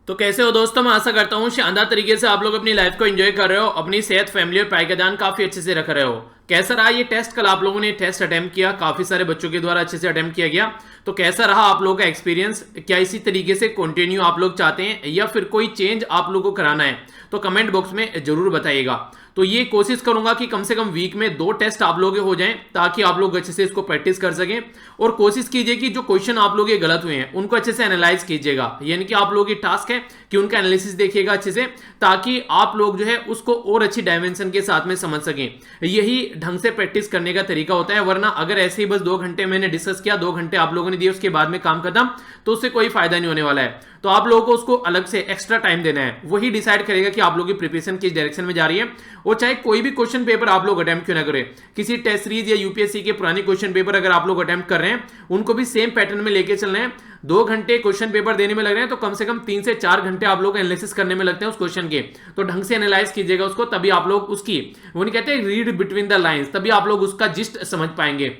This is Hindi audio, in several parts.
तो कैसे हो दोस्तों। मैं आशा करता हूँ शानदार तरीके से आप लोग अपनी लाइफ को एंजॉय कर रहे हो, अपनी सेहत, फैमिली और पढ़ाई का ध्यान काफी अच्छे से रख रहे हो। कैसा रहा ये टेस्ट? कल आप लोगों ने टेस्ट अटेम्प्ट किया, काफी सारे बच्चों के द्वारा अच्छे से अटेम्प्ट किया गया। तो कैसा रहा आप लोगों का एक्सपीरियंस? क्या इसी तरीके से कंटिन्यू आप लोग चाहते हैं या फिर कोई चेंज आप लोगों को कराना है? तो कमेंट बॉक्स में जरूर बताइएगा। तो ये कोशिश करूंगा कि कम से कम वीक में 2 टेस्ट आप लोग हो जाएं, ताकि आप लोग अच्छे से इसको प्रैक्टिस कर सकें। और कोशिश कीजिए कि जो क्वेश्चन आप लोग ये गलत हुए हैं उनको अच्छे से एनालाइज कीजिएगा, यानी कि आप लोगों की टास्क है कि उनका एनालिसिस देखिएगा अच्छे से, ताकि आप लोग जो है उसको और अच्छी डायमेंशन के साथ में समझ सकें। यही ढंग से प्रैक्टिस करने का तरीका होता है। वरना अगर ऐसे ही बस 2 घंटे मैंने डिस्कस किया, 2 घंटे आप लोगों ने दिए, उसके बाद में काम खत्म, तो उससे कोई फायदा नहीं होने वाला है। तो आप लोगों को उसको अलग से एक्स्ट्रा टाइम देना है। वही डिसाइड करेगा कि आप लोगों की प्रिपरेशन किस डायरेक्शन में जा रही है। और चाहे कोई भी क्वेश्चन पेपर आप लोग अटेम्प्ट क्यों ना करें, किसी टेस्ट सीरीज या यूपीएससी के पुराने क्वेश्चन पेपर अगर आप लोग अटेम्प्ट कर रहे हैं, उनको भी सेम पैटर्न में लेके चलना है। 2 घंटे क्वेश्चन पेपर देने में लग रहे हैं, तो कम से कम 3 से 4 घंटे आप लोग एनालिसिस करने में लगते हैं उस क्वेश्चन के। तो ढंग से एनालाइज कीजिएगा उसको, तभी आप लोग उसकी, वो नहीं कहते रीड बिटवीन द लाइंस, तभी आप लोग उसका जिस्ट समझ पाएंगे।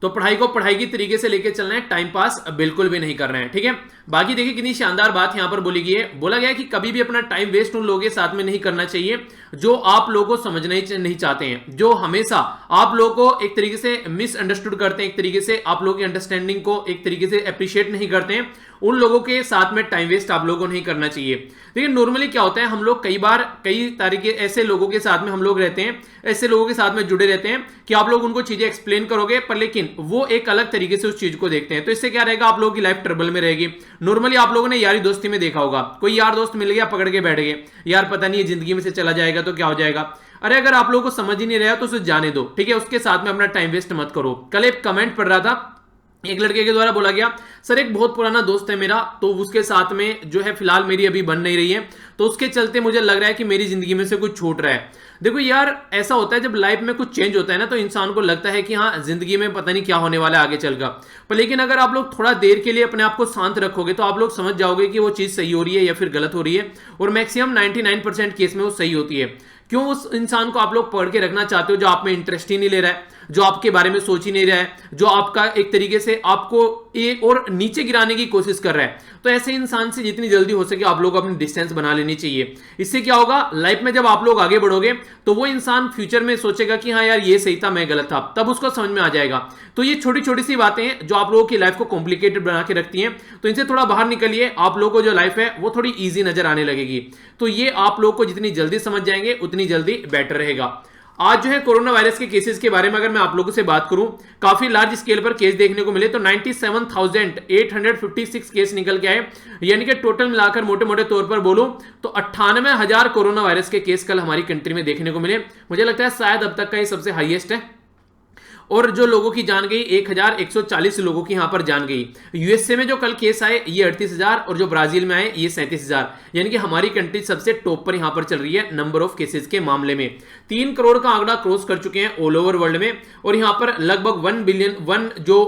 तो पढ़ाई को पढ़ाई की तरीके से लेके चलना है, टाइम पास बिल्कुल भी नहीं करना है, ठीक है। बाकी देखिए कितनी शानदार बात यहां पर बोली गई है। बोला गया है कि कभी भी अपना टाइम वेस्ट उन लोगों के साथ में नहीं करना चाहिए जो आप लोगों को समझना ही नहीं चाहते हैं, जो हमेशा आप लोगों को एक तरीके से मिसअंडरस्टूड करते हैं, एक तरीके से आप लोगों की अंडरस्टैंडिंग को एक तरीके से अप्रिशिएट नहीं करते हैं। उन लोगों के साथ में टाइम वेस्ट आप लोगों को नहीं करना चाहिए। देखिए नॉर्मली क्या होता है, हम लोग कई बार कई तरीके ऐसे लोगों के साथ में हम लोग रहते हैं, ऐसे लोगों के साथ में जुड़े रहते हैं कि आप लोग उनको चीजें एक्सप्लेन करोगे, पर लेकिन वो एक अलग तरीके से उस चीज को देखते हैं। तो इससे क्या रहेगा, आप लोगों की लाइफ ट्रबल में रहेगी। नॉर्मली आप लोगों ने यारी दोस्ती में देखा होगा, कोई यार दोस्त मिल गया, पकड़ के बैठ गए, यार पता नहीं जिंदगी में से चला जाएगा तो क्या हो जाएगा। अरे अगर आप लोगों को समझ ही नहीं रहा तो उसे जाने दो, ठीक है। उसके साथ में अपना टाइम वेस्ट मत करो। कल एक कमेंट पढ़ रहा था, एक लड़के के द्वारा बोला गया, सर एक बहुत पुराना दोस्त है मेरा, तो उसके साथ में जो है फिलहाल मेरी अभी बन नहीं रही है, तो उसके चलते मुझे लग रहा है कि मेरी जिंदगी में से कुछ छूट रहा है। देखो यार, ऐसा होता है जब लाइफ में कुछ चेंज होता है ना, तो इंसान को लगता है कि हाँ जिंदगी में पता नहीं क्या होने वाला है आगे चलकर। पर लेकिन अगर आप लोग थोड़ा देर के लिए अपने आप को शांत रखोगे, तो आप लोग समझ जाओगे कि वो चीज सही हो रही है या फिर गलत हो रही है। और मैक्सिमम 99% केस में वो सही होती है। क्यों उस इंसान को आप लोग पढ़ के रखना चाहते हो जो आप में इंटरेस्ट ही नहीं ले रहा है, जो आपके बारे में सोच ही नहीं रहा है, जो आपका एक तरीके से आपको एक और नीचे गिराने की कोशिश कर रहा है। तो ऐसे इंसान से जितनी जल्दी हो सके आप लोग अपनी डिस्टेंस बना लेनी चाहिए। इससे क्या होगा, लाइफ में जब आप लोग आगे बढ़ोगे तो वो इंसान फ्यूचर में सोचेगा कि हाँ यार ये सही था, मैं गलत था, तब उसको समझ में आ जाएगा। तो ये छोटी छोटी सी बातें हैं जो आप लोगों की लाइफ को कॉम्प्लिकेटेड बना के रखती हैं। तो इनसे थोड़ा बाहर निकलिए, आप लोगों को जो लाइफ है वो थोड़ी ईजी नजर आने लगेगी। तो ये आप लोग को जितनी जल्दी समझ जाएंगे उतनी जल्दी बेटर रहेगा। आज जो है कोरोना वायरस के केसेस के बारे में अगर मैं आप लोगों से बात करूं, काफी लार्ज स्केल पर केस देखने को मिले। तो 97,856 केस निकल के आए, यानी कि टोटल मिलाकर मोटे मोटे तौर पर बोलूं तो 98,000 कोरोना वायरस के केस कल हमारी कंट्री में देखने को मिले। मुझे लगता है शायद अब तक का ये सबसे हाईएस्ट है। और जो लोगों की जान गई, 1,140 लोगों की यहां पर जान गई। यूएसए में जो कल केस आए ये 38,000, और जो ब्राजील में आए ये 37,000, यानी कि हमारी कंट्री सबसे टॉप पर यहां पर चल रही है नंबर ऑफ केसेस के मामले में। 3 करोड़ का आंकड़ा क्रॉस कर चुके हैं ऑल ओवर वर्ल्ड में, और यहां पर लगभग 1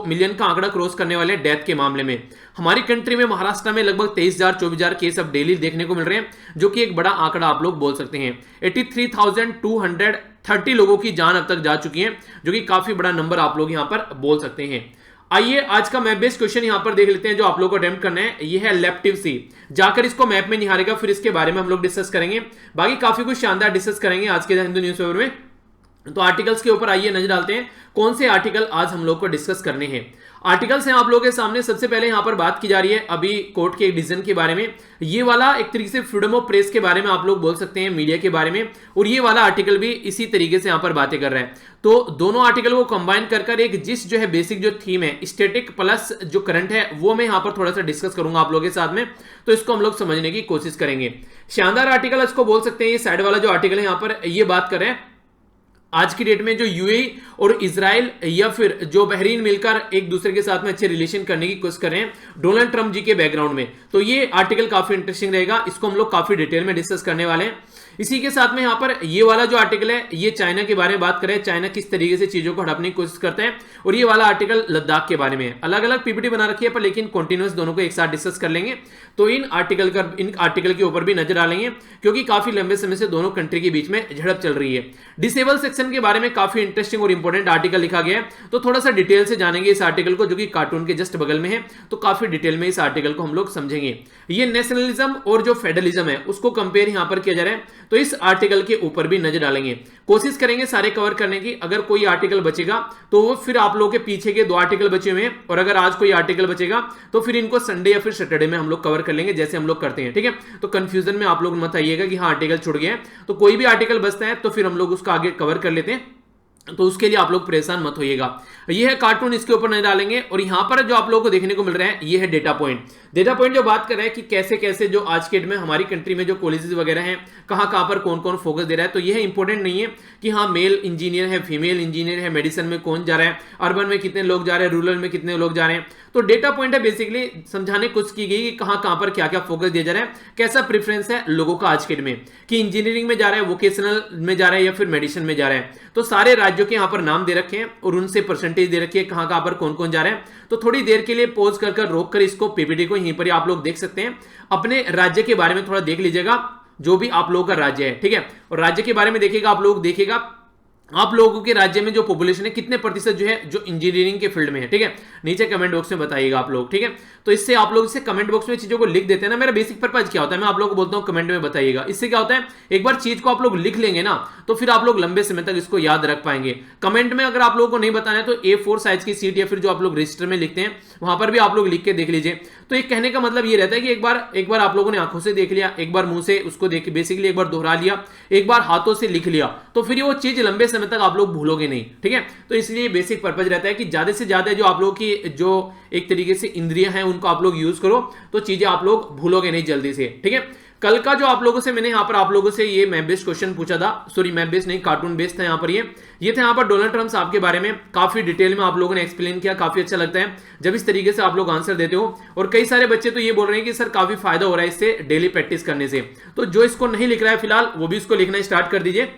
मिलियन का आंकड़ा क्रॉस करने वाले डेथ के मामले में। हमारी कंट्री में महाराष्ट्र में लगभग 23,000-24,000 केस अब डेली देखने को मिल रहे हैं, जो कि एक बड़ा आंकड़ा आप लोग बोल सकते हैं। 83,230 लोगों की जान अब तक जा चुकी है, जो कि काफी बड़ा नंबर आप लोग यहां पर बोल सकते हैं। आइए आज का मैप बेस्ड क्वेश्चन यहां पर देख लेते हैं जो आप लोग को अटेम्प्ट करना है। ये है लेप्टिव सी, जाकर इसको मैप में निहारेगा, फिर इसके बारे में हम लोग डिस्कस करेंगे। बाकी काफी कुछ शानदार डिस्कस करेंगे आज के हिंदू न्यूज़पेपर में। तो आर्टिकल्स के ऊपर आइए नजर डालते हैं, कौन से आर्टिकल आज हम लोग को डिस्कस करने हैं। आर्टिकल्स हैं आप लोगों के सामने। सबसे पहले यहां पर बात की जा रही है अभी कोर्ट के एक डिसीजन के बारे में। ये वाला एक तरीके से फ्रीडम ऑफ प्रेस के बारे में आप लोग बोल सकते हैं, मीडिया के बारे में, और ये वाला आर्टिकल भी इसी तरीके से यहां पर बातें कर रहे हैं। तो दोनों आर्टिकल को कंबाइन कर एक जिस जो है बेसिक जो थीम है, स्टैटिक प्लस जो करंट है, वो मैं यहां पर थोड़ा सा डिस्कस करूंगा आप लोगों के साथ में। तो इसको हम लोग समझने की कोशिश करेंगे। शानदार आर्टिकल इसको बोल सकते हैं। ये साइड वाला जो आर्टिकल है यहां पर ये बात कर रहे हैं आज की डेट में जो यूएई और इजराइल या फिर जो बहरीन मिलकर एक दूसरे के साथ में अच्छे रिलेशन करने की कोशिश कर रहे हैं डोनाल्ड ट्रंप जी के बैकग्राउंड में। तो ये आर्टिकल काफी इंटरेस्टिंग रहेगा, इसको हम लोग काफी डिटेल में डिस्कस करने वाले हैं। इसी के साथ में यहाँ पर ये वाला जो आर्टिकल है ये चाइना के बारे में बात करें, चाइना किस तरीके से चीजों को हड़पने की कोशिश करते हैं, और ये वाला आर्टिकल लद्दाख के बारे में है। अलग अलग पीपीटी बना रखी है पर लेकिन कंटिन्यूअस दोनों को एक साथ डिस्कस कर लेंगे, तो इन आर्टिकल के ऊपर भी नजर डालेंगे क्योंकि काफी लंबे समय से दोनों कंट्री के बीच में झड़प चल रही है। डिसेबल सेक्शन के बारे में काफी इंटरेस्टिंग और इंपॉर्टेंट आर्टिकल लिखा गया है, तो थोड़ा सा डिटेल से जानेंगे इस आर्टिकल को, जो कि कार्टून के जस्ट बगल में है, तो काफी डिटेल में इस आर्टिकल को हम लोग समझेंगे। ये नेशनलिज्म और जो फेडरलिज्म है उसको कंपेयर यहां पर किया जा रहा है, तो इस आर्टिकल के ऊपर भी नजर डालेंगे। कोशिश करेंगे सारे कवर करने की, अगर कोई आर्टिकल बचेगा तो वो फिर आप लोगों के पीछे के 2 आर्टिकल बचे हुए हैं, और अगर आज कोई आर्टिकल बचेगा तो फिर इनको संडे या फिर सैटरडे में हम लोग कवर कर लेंगे, जैसे हम लोग करते हैं। ठीक है, तो कंफ्यूजन में आप लोग मत आइएगा कि हाँ आर्टिकल छूट गया है, तो कोई भी आर्टिकल बचता है तो फिर हम लोग उसका आगे कवर कर लेते हैं, तो उसके लिए आप लोग परेशान मत होइएगा। ये है कार्टून, इसके ऊपर नहीं डालेंगे। और यहां पर जो आप लोगों को देखने को मिल रहा है ये है डेटा पॉइंट। डेटा पॉइंट जो बात कर रहे हैं कि कैसे कैसे जो आज के डेट में हमारी कंट्री में जो कॉलेजेस वगैरह हैं कहां कहां पर कौन कौन फोकस दे रहा है, तो यह इंपॉर्टेंट नहीं है कि हाँ मेल इंजीनियर है, फीमेल इंजीनियर है, मेडिसिन में कौन जा रहा है, अर्बन में कितने लोग जा रहे हैं, रूरल में कितने लोग जा रहे हैं। तो डेटा पॉइंट है बेसिकली समझाने कुछ की गई कि कहां कहां पर क्या क्या फोकस दिया जा रहा है, कैसा प्रेफरेंस है लोगों का आज के डेट में, कि इंजीनियरिंग में जा रहा है, वोकेशनल में जा रहा है या फिर मेडिसिन में जा रहा है। तो सारे राज्यों के यहां पर नाम दे रखे हैं और उनसे परसेंटेज दे रखी है कहां कहां पर कौन कौन जा रहा है। तो थोड़ी देर के लिए पॉज कर रोक कर इसको पीपीटी को यहीं पर आप लोग देख सकते हैं, अपने राज्य के बारे में थोड़ा देख लीजिएगा, जो भी आप लोगों का राज्य है। ठीक है, और राज्य के बारे में देखिएगा, आप लोग देखिएगा आप लोगों के राज्य में जो पॉपुलेशन है कितने प्रतिशत जो है जो इंजीनियरिंग के फील्ड में है। ठीक है, नीचे कमेंट बॉक्स में बताइएगा आप लोग। ठीक है, तो इससे आप लोग इसे कमेंट बॉक्स में चीजों को लिख देते हैं ना, मेरा बेसिक पर्पज क्या होता है मैं आप लोगों को बोलता हूं कमेंट में बताइएगा। इससे क्या होता है, एक बार चीज को आप लोग लिख लेंगे ना तो फिर आप लोग लंबे समय तक इसको याद रख पाएंगे। कमेंट में अगर आप लोगों को नहीं बताना है तो A4 साइज की सीट या फिर जो आप लोग रजिस्टर में लिखते हैं वहां पर भी आप लोग लिख के देख लीजिए। तो एक कहने का मतलब ये रहता है कि एक बार आप लोगों ने आंखों से देख लिया, एक बार मुंह से उसको देख बेसिकली एक बार दोहरा लिया, एक बार हाथों से लिख लिया, तो फिर वो चीज लंबे समय तक आप लोग भूलोगे नहीं। ठीक है, तो इसलिए बेसिक पर्पज रहता है कि ज्यादा से ज्यादा जो आप लोगों की जो एक तरीके से इंद्रियां हैं उनको आप लोग यूज करो, तो चीजें आप लोग भूलोगे नहीं जल्दी से। ठीक है, कल का जो आप लोगों से मैंने यहां पर आप लोगों से ये मैप बेस्ड क्वेश्चन पूछा था, सॉरी मैप बेस्ड नहीं कार्टून बेस्ड था, यहां पर ये था यहां पर डोनाल्ड ट्रम्प साहब के बारे में काफी डिटेल में आप लोगों ने एक्सप्लेन किया। काफी अच्छा लगता है जब इस तरीके से आप लोग आंसर देते हो, और कई सारे बच्चे तो ये बोल रहे हैं कि सर काफी फायदा हो रहा है इससे डेली प्रैक्टिस करने से। तो जो इसको नहीं लिख रहा है फिलहाल वो भी इसको लिखना स्टार्ट कर दीजिए,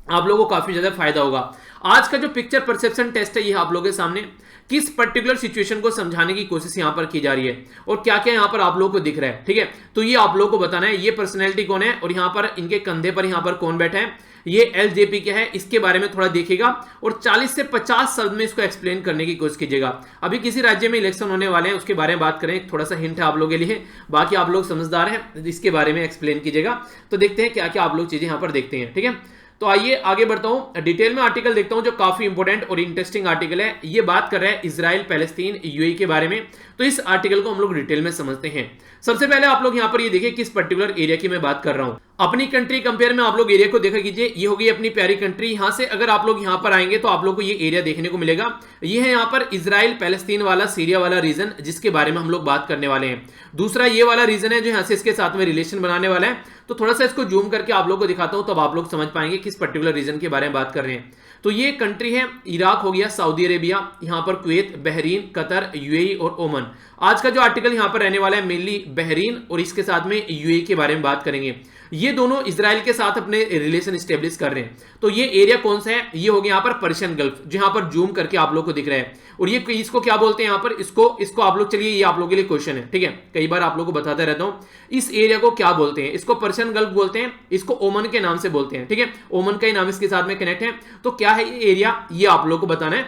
आप लोगों को काफी ज्यादा फायदा होगा। आज का जो पिक्चर परसेप्शन टेस्ट है ये आप लोगों के सामने किस पर्टिकुलर सिचुएशन को समझाने की कोशिश यहां पर की जा रही है और क्या क्या यहां पर आप लोगों को दिख रहा है। ठीक है, तो ये आप लोगों को बताना है ये पर्सनैलिटी कौन है और यहां पर इनके कंधे पर यहां पर कौन बैठा है, ये एलजेपी क्या है, इसके बारे में थोड़ा देखिएगा और 40 से 50 शब्द में इसको एक्सप्लेन करने की कोशिश कीजिएगा। अभी किसी राज्य में इलेक्शन होने वाले हैं उसके बारे में बात करें, थोड़ा सा हिंट है आप लोगों के लिए, बाकी आप लोग समझदार हैं, इसके बारे में एक्सप्लेन कीजिएगा। तो देखते हैं क्या क्या आप लोग चीजें यहां पर देखते हैं। ठीक है, तो आइए आगे बढ़ता हूं, डिटेल में आर्टिकल देखता हूं जो काफी इंपॉर्टेंट और इंटरेस्टिंग आर्टिकल है। ये बात कर रहा है इजराइल पैलेस्तीन यूएई के बारे में, तो इस आर्टिकल को हम लोग डिटेल में समझते हैं। सबसे पहले आप लोग यहां पर ये देखिए किस पर्टिकुलर एरिया की मैं बात कर रहा हूं। अपनी कंट्री कंपेयर में आप लोग एरिया को देखा कीजिए, ये होगी अपनी प्यारी कंट्री। यहां से अगर आप लोग यहां पर आएंगे तो आप लोग को ये एरिया देखने को मिलेगा, ये है यहां पर इजराइल पैलेस्तीन वाला सीरिया वाला रीजन, जिसके बारे में हम लोग बात करने वाले हैं। दूसरा ये वाला रीजन है जो यहां से इसके साथ में रिलेशन बनाने वाला है, तो थोड़ा सा इसको जूम करके आप लोग को दिखाता हूं तब आप लोग समझ पाएंगे किस पर्टिकुलर रीजन के बारे में बात कर रहे हैं। तो ये कंट्री है इराक हो गया, सऊदी अरेबिया, यहां पर कुवैत, बहरीन, कतर, यूएई और ओमान। आज का जो आर्टिकल यहां पर रहने वाला है मेनली बहरीन और इसके साथ में यूएई के बारे में बात करेंगे। ये दोनों इजराइल के साथ अपने रिलेशन स्टेब्लिश कर रहे हैं। तो ये एरिया कौन सा है, ये हो गया यहां पर पर्शियन गल्फ, जो यहां पर जूम करके आप लोग को दिख रहा है। और ये इसको क्या बोलते हैं यहां पर, इसको आप लोग, चलिए ये आप लोगों के लिए क्वेश्चन है। ठीक है, कई बार आप लोग को बताता रहता हूं, इस एरिया को क्या बोलते हैं, इसको पर्शियन गल्फ बोलते हैं, इसको ओमन के नाम से बोलते हैं। ठीक है, ओमन का ही नाम इसके साथ में कनेक्ट है। तो क्या है ये एरिया, ये आप लोग को बताना है,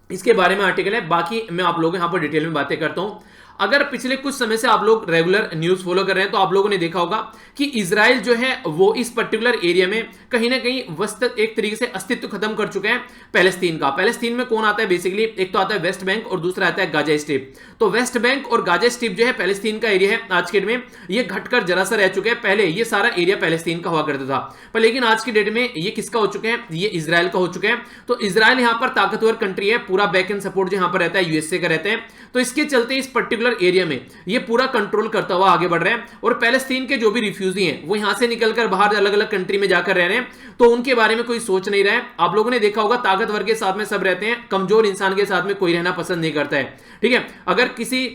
इसके बारे में आर्टिकल है। बाकी मैं आप लोगों यहां पर डिटेल में बातें करता हूं। अगर पिछले कुछ समय से आप लोग रेगुलर न्यूज फॉलो कर रहे हैं तो आप लोगों ने देखा होगा कि इजराइल जो है वो इस पर्टिकुलर एरिया में कहीं ना कहीं वस्त एक तरीके से अस्तित्व खत्म कर चुका है पैलेस्तीन का। पैलेस्तीन में कौन आता है बेसिकली, एक तो आता है वेस्ट बैंक और दूसरा आता है गाजा स्ट्रिप। तो वेस्ट बैंक और गाजा स्ट्रिप जो है पैलेस्तीन का एरिया है, आज के डेट में ये घटकर जरा सा रह चुके हैं। पहले ये सारा एरिया पैलेस्तीन का हुआ करता था, पर लेकिन आज की डेट में ये किसका हो चुके हैं, ये इजराइल का हो चुके हैं। तो इजराइल यहां पर ताकतवर कंट्री है, पूरा बैक एंड सपोर्ट जो यहां पर रहता है यूएसए का रहता है। तो इसके चलते इस पर्टिकुलर एरिया में ये पूरा कंट्रोल करता हुआ आगे बढ़ रहे हैं और पैलेस्तीन के जो भी रिफ्यूजी हैं वो यहां से निकलकर बाहर अलग अलग कंट्री में जाकर रह रहे हैं, तो उनके बारे में कोई सोच नहीं रहा है। आप लोगों ने देखा होगा ताकतवर के साथ में सब रहते हैं, कमजोर इंसान के साथ में कोई रहना पसंद नहीं करता है। ठीक है, अगर किसी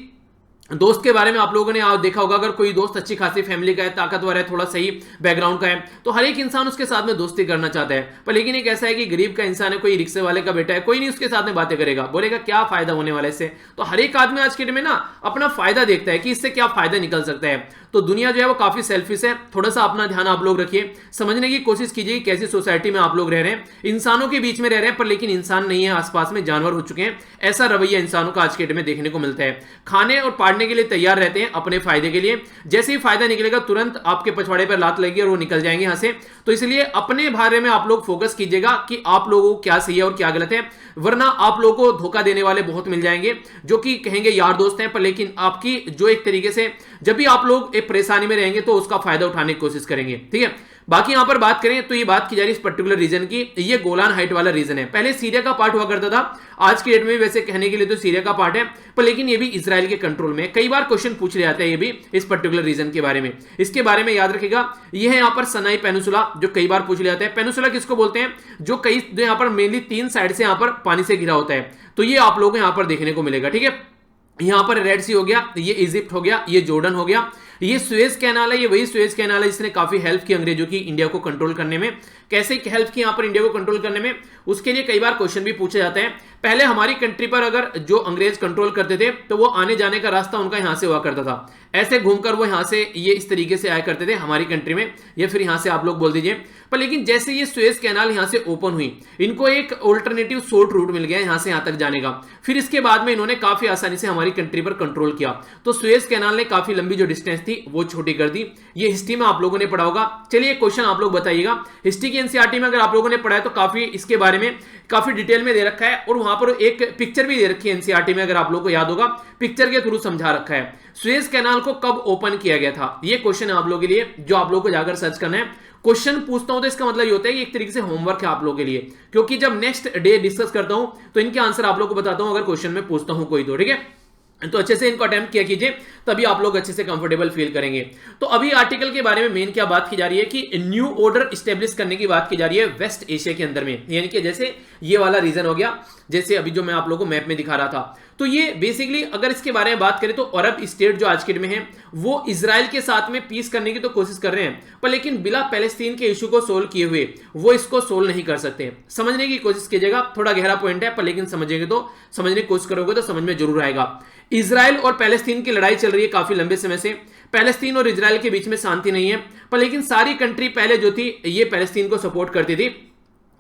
दोस्त के बारे में आप लोगों ने देखा होगा, अगर कोई दोस्त अच्छी खासी फैमिली का है, ताकतवर है, थोड़ा सही बैकग्राउंड का है, तो हर एक इंसान उसके साथ में दोस्ती करना चाहता है। पर लेकिन एक ऐसा है कि गरीब का इंसान है, कोई रिक्शे वाले का बेटा है, कोई नहीं उसके साथ में बातें करेगा, बोलेगा क्या फायदा होने वाला है इससे। तो हर एक आदमी आज के डेट में ना अपना फायदा देखता है कि इससे क्या फायदा निकल सकता है। तो दुनिया जो है वो काफी सेल्फिश है। थोड़ा सा अपना ध्यान आप लोग रखिए, समझने की कोशिश कीजिए कैसी सोसाइटी में आप लोग रह रहे हैं। इंसानों के बीच में रह रहे हैं पर लेकिन इंसान नहीं है, आसपास में जानवर हो चुके हैं। ऐसा रवैया इंसानों का आज के डेट में देखने को मिलता है। खाने और पाड़ने के लिए तैयार रहते हैं अपने फायदे के लिए, जैसे ही फायदा निकलेगा तुरंत आपके पछवाड़े पर लात लगेगी और वो निकल जाएंगे यहां से। तो इसलिए अपने बारे में आप लोग फोकस कीजिएगा कि आप लोगों को क्या सही है और क्या गलत है, वरना आप लोगों को धोखा देने वाले बहुत मिल जाएंगे जो कि कहेंगे यार दोस्त हैं, पर लेकिन आपकी जो एक तरीके से जब भी आप लोग एक परेशानी में रहेंगे तो उसका फायदा उठाने की कोशिश करेंगे। ठीक है, बाकी यहां पर बात करें तो ये बात की जा रही है इस पर्टिकुलर रीजन की, ये गोलान हाइट वाला रीजन है। पहले सीरिया का पार्ट हुआ करता था, आज की डेट में वैसे कहने के लिए तो सीरिया का पार्ट है, पर लेकिन ये भी इजराइल के कंट्रोल में। कई बार क्वेश्चन पूछ लिया जाता है ये भी इस पर्टिकुलर रीजन के बारे में। इसके बारे में याद रखिएगा, ये है यहाँ पर सनाई पेनिसुला, जो कई बार पूछ लिया जाता है। पेनिसुला किसको बोलते हैं? जो कई जो यहाँ पर मेनली 3 साइड से यहाँ पर पानी से घिरा होता है, तो ये आप लोगों को यहाँ पर देखने को मिलेगा। ठीक है, यहां पर रेड सी हो गया, ये इजिप्ट हो गया, ये जॉर्डन हो गया, ये सुएज कैनाल है, ये वही सुएज कैनाल है जिसने काफी हेल्प की अंग्रेजों की इंडिया को कंट्रोल करने में। कैसे हेल्प की यहां पर इंडिया को कंट्रोल करने में, उसके लिए कई बार क्वेश्चन भी पूछे जाते हैं। पहले हमारी कंट्री पर अगर जो अंग्रेज कंट्रोल करते थे तो वो आने जाने का रास्ता उनका यहां से हुआ करता था, ऐसे घूमकर वो यहां से ये इस तरीके से आया करते थे हमारी कंट्री में, या फिर यहां से आप लोग बोल दीजिए। पर लेकिन जैसे ये सुएज कैनाल यहां से ओपन हुई, इनको एक ऑल्टरनेटिव शॉर्ट रूट मिल गया यहां से यहां तक जाने का। फिर इसके बाद में इन्होंने काफी आसानी से हमारी कंट्री पर कंट्रोल किया, तो सुएज कैनाल ने काफी लंबी जो डिस्टेंस थी वो छोटी कर दी। ये हिस्ट्री में आप लोगों ने पढ़ा होगा। चलिए क्वेश्चन आप लोग बताइएगा, हिस्ट्री की एनसीईआरटी में अगर आप लोगों ने पढ़ा है तो काफी इसके बारे में काफी डिटेल में दे रखा है, और वहां पर एक पिक्चर भी दे रखी है एनसीईआरटी में, अगर आप लोगों को याद होगा पिक्चर के थ्रू समझा रखा है। सुएज कैनाल को कब ओपन किया गया था, ये क्वेश्चन है आप लोगों के लिए, जो आप लोगों को जाकर सर्च करना है। क्वेश्चन पूछता हूं तो इसका मतलब ये होता है कि एक तरीके से होमवर्क है आप लोगों के लिए, क्योंकि जब नेक्स्ट डे डिस्कस करता हूं तो इनके आंसर आप लोगों को बताता हूं अगर क्वेश्चन में पूछता हूं कोई तो। ठीक है, तो अच्छे से इनको अटेम्प्ट किया कीजिए, तभी आप लोग अच्छे से कंफर्टेबल फील करेंगे। तो अभी आर्टिकल के बारे में मेन क्या बात की जा रही है कि न्यू ऑर्डर स्टेब्लिश करने की बात की जा रही है वेस्ट एशिया के अंदर में, यानी कि जैसे ये वाला रीजन हो गया, जैसे अभी जो मैं आप लोगों को मैप में दिखा रहा था। तो ये बेसिकली अगर इसके बारे में बात करें तो अरब स्टेट जो आज के डेट में है वो इजराइल के साथ में पीस करने की तो कोशिश कर रहे हैं, पर लेकिन बिना पैलेस्तीन के इशू को सोल्व किए हुए वो इसको सोल्व नहीं कर सकते। समझने की कोशिश कीजिएगा, थोड़ा गहरा पॉइंट है, पर लेकिन समझेंगे तो समझने की कोशिश करोगे तो समझ में जरूर आएगा। इजराइल और पैलेस्तीन की लड़ाई चल रही है काफी लंबे समय से। पैलेस्तीन और इजराइल के बीच में शांति नहीं है, पर लेकिन सारी कंट्री पहले जो थी ये पैलेस्तीन को सपोर्ट करती थी,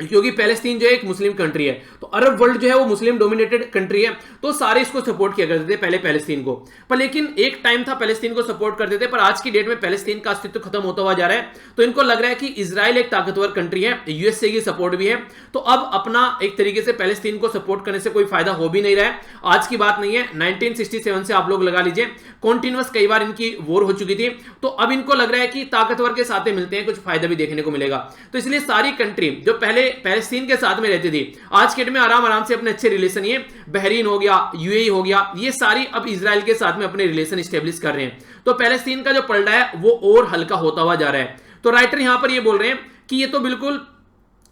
क्योंकि पैलेस्तीन जो है एक मुस्लिम कंट्री है, तो अरब वर्ल्ड जो है वो मुस्लिम डोमिनेटेड कंट्री है, तो सारे इसको सपोर्ट किया करते थे पहले पैलेस्तीन को। पर लेकिन एक टाइम था पैलेस्तीन को सपोर्ट करते थे, पर आज की डेट में पैलेस्तीन का अस्तित्व खत्म होता हुआ जा रहा है। तो इनको लग रहा है कि इजराइल एक ताकतवर कंट्री है, यूएसए की सपोर्ट भी है, तो अब अपना एक तरीके से पैलेस्तीन को सपोर्ट करने से कोई फायदा हो भी नहीं रहा है। आज की बात नहीं है, 1967 से आप लोग लगा लीजिए, कॉन्टिन्यूअस कई बार इनकी वॉर हो चुकी थी, तो अब इनको लग रहा है कि ताकतवर के साथ मिलते हैं, कुछ फायदा भी देखने को मिलेगा। तो इसलिए सारी कंट्री जो पहले पैलेस्तीन के साथ में रहती थी, आज के डेट में आराम से अपने अच्छे रिलेशन, ये बहरीन हो गया, यूएई हो गया, ये सारी अब इजराइल के साथ में अपने रिलेशन स्टेब्लिश कर रहे हैं। तो पैलेस्तीन का जो पलड़ा है वो और हल्का होता हुआ जा रहा है। तो राइटर यहां पर ये बोल रहे हैं कि ये तो बिल्कुल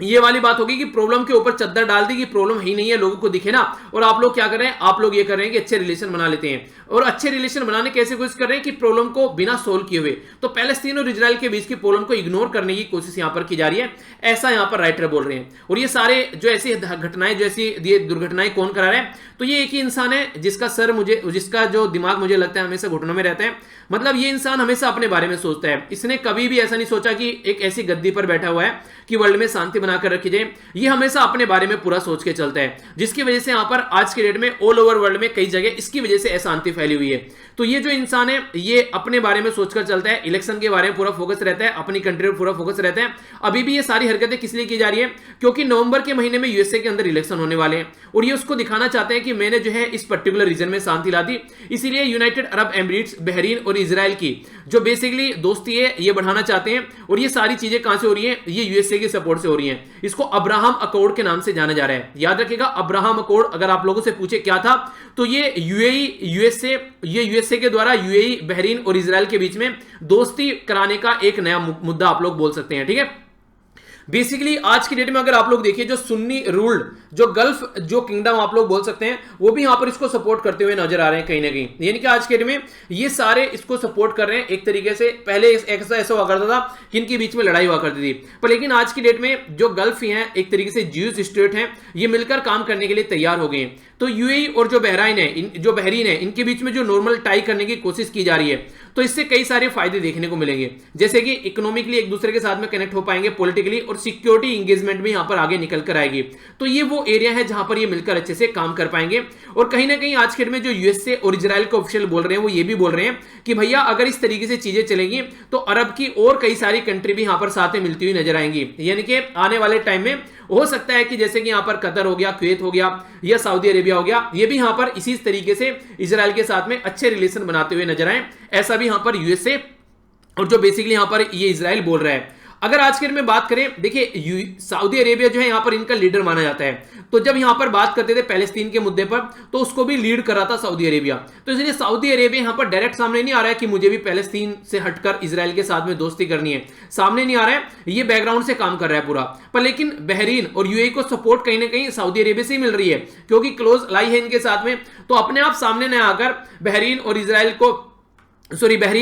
ये वाली बात होगी कि प्रॉब्लम के ऊपर चद्दर डाल दी कि प्रॉब्लम ही नहीं है, लोगों को दिखे ना, और आप लोग क्या कर रहे हैं, आप लोग ये कर रहे हैं कि अच्छे रिलेशन बना लेते हैं। और अच्छे रिलेशन बनाने कैसे कोशिश कर रहे हैं कि प्रॉब्लम को बिना सोल्व किए हुए, तो पैलेस्तीन और इजराइल के बीच की प्रॉब्लम को इग्नोर करने की कोशिश यहां पर की जा रही है, ऐसा यहां पर राइटर बोल रहे हैं। और ये सारे जो ऐसी घटनाएं, जो ऐसी दुर्घटनाएं कौन करा रहे हैं, तो ये एक ही इंसान है जिसका जो दिमाग मुझे लगता है हमेशा घुटनों में रहता है। मतलब ये इंसान हमेशा अपने बारे में सोचता है, इसने कभी भी ऐसा नहीं सोचा कि एक ऐसी गद्दी पर बैठा हुआ है कि वर्ल्ड में शांति बनाकर रखी जाए। ये हमेशा अपने बारे में पूरा सोच के चलता है, जिसकी वजह से यहां पर आज के डेट में ऑल ओवर वर्ल्ड में कई जगह इसकी वजह से अशांति फैली हुई है। तो ये जो इंसान है ये अपने बारे में सोचकर चलता है, इलेक्शन के बारे में पूरा फोकस रहता है, अपनी कंट्री पर पूरा फोकस रहता है। अभी भी ये सारी हरकतें किस लिए की जा रही है, क्योंकि नवंबर के महीने में यूएसए के अंदर इलेक्शन होने वाले हैं, और ये उसको दिखाना चाहते हैं कि मैंने जो है इस पर्टिकुलर रीजन में शांति ला दी। इसीलिए यूनाइटेड अरब एमिरेट्स, बहरीन और इजराइल की जो बेसिकली दोस्ती है ये बढ़ाना चाहते हैं। और ये सारी चीजें कहां से हो रही है, ये यूएसए की सपोर्ट से हो रही है। इसको अब्राहम अकॉर्ड के नाम से जाना जा रहा है, याद रखिएगा अब्राहम अकॉर्ड। अगर आप लोगों से पूछे क्या था, तो ये यूएसए के द्वारा यूएई, बहरीन और इजराइल के बीच में दोस्ती कराने का एक नया मुद्दा आप लोग बोल सकते हैं। ठीक है, बेसिकली आज की डेट में अगर आप लोग देखिए जो सुन्नी रूल्ड जो गल्फ जो किंगडम आप लोग बोल सकते हैं, वो भी यहां पर इसको सपोर्ट करते हुए नजर आ रहे हैं कहीं ना कहीं। यानी कि आज के डेट में ये सारे इसको सपोर्ट कर रहे हैं एक तरीके से। पहले ऐसा हुआ करता था कि इनके बीच में लड़ाई हुआ करती थी, पर लेकिन आज की डेट में जो गल्फ हैं एक तरीके से ज्यूज स्टेट हैं, ये मिलकर काम करने के लिए तैयार हो गए हैं। तो यूएई और जो बहरीन है इनके बीच में जो नॉर्मल टाई करने की कोशिश की जा रही है, तो इससे कई सारे फायदे देखने को मिलेंगे, जैसे कि इकोनॉमिकली एक दूसरे के साथ में कनेक्ट हो पाएंगे, पॉलिटिकली, और सिक्योरिटी इंगेजमेंट भी यहां पर आगे निकल कर आएगी। तो ये वो एरिया है जहां पर ये मिलकर अच्छे से काम कर पाएंगे। और कहीं ना कहीं आज के डेट में जो यूएसए और इजराइल के ऑफिशियल बोल रहे हैं, वो ये भी बोल रहे हैं कि भैया अगर इस तरीके से चीजें चलेंगी तो अरब की और कई सारी कंट्री भी यहां पर साथ में मिलती हुई नजर आएंगी। यानी कि आने वाले टाइम में हो सकता है कि जैसे कि यहां पर कतर हो गया, कुवैत हो गया या सऊदी अरेबिया हो गया, ये भी यहां पर इसी तरीके से इजराइल के साथ में अच्छे रिलेशन बनाते हुए नजर आए। ऐसा भी यहां पर यूएसए और जो बेसिकली यहां पर ये इजराइल बोल रहा है। अगर आज के में बात करें, देखिए सऊदी अरेबिया जो है यहां पर इनका लीडर माना जाता है, तो जब यहां पर बात करते थे पैलेस्तीन के मुद्दे पर, तो उसको भी लीड कर रहा था सऊदी अरेबिया। तो इसलिए सऊदी अरेबिया यहां पर डायरेक्ट सामने नहीं आ रहा है कि मुझे भी पैलेस्तीन से हटकर इजराइल के साथ में दोस्ती करनी है, सामने नहीं आ रहा है, ये बैकग्राउंड से काम कर रहा है पूरा। पर लेकिन बहरीन और यूएई को सपोर्ट कहीं ना कहीं सऊदी अरेबिया से ही मिल रही है, क्योंकि क्लोज लाई है इनके साथ में। तो अपने आप सामने न आकर बहरीन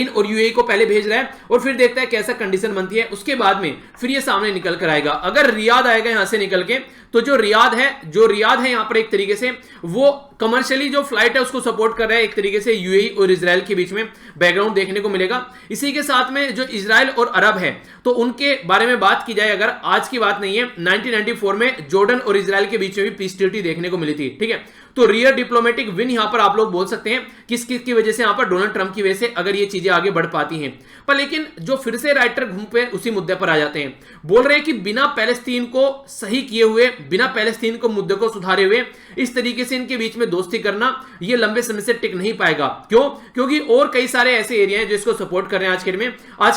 और यूएई को पहले भेज रहा है और फिर देखता है कैसा कंडीशन बनती है, उसके बाद में फिर ये सामने निकल कर आएगा। अगर रियाद आएगा यहां से निकल के, तो जो रियाद है यहां पर एक तरीके से वो कमर्शियली जो फ्लाइट है उसको सपोर्ट कर रहा है एक तरीके से यूएई और इजराइल के बीच में बैकग्राउंड देखने को मिलेगा। इसी के साथ में जो इजराइल और अरब है, तो उनके बारे में बात की जाए, अगर आज की बात नहीं है, 1994 में जॉर्डन और इजराइल के बीच में भी पीस ट्रीटी देखने को मिली थी, ठीक है। तो रियल डिप्लोमेटिक विन यहां पर आप लोग बोल सकते हैं किस की वजह से, यहां पर डोनाल्ड ट्रंप की वजह से, अगर ये चीजें आगे बढ़ पाती हैं। पर लेकिन जो फिर से राइटर घूम पे उसी मुद्दे पर आ जाते हैं, बोल रहे हैं कि बिना पैलेस्तीन को सही किए हुए, बिना पैलेस्तीन को मुद्दे को सुधारे हुए इस तरीके से इनके बीच में दोस्ती करना ये लंबे समय से टिक नहीं पाएगा। क्यों? क्योंकि और कई सारे ऐसे एरिया हैं जो इसको सपोर्ट कर रहे हैं। आज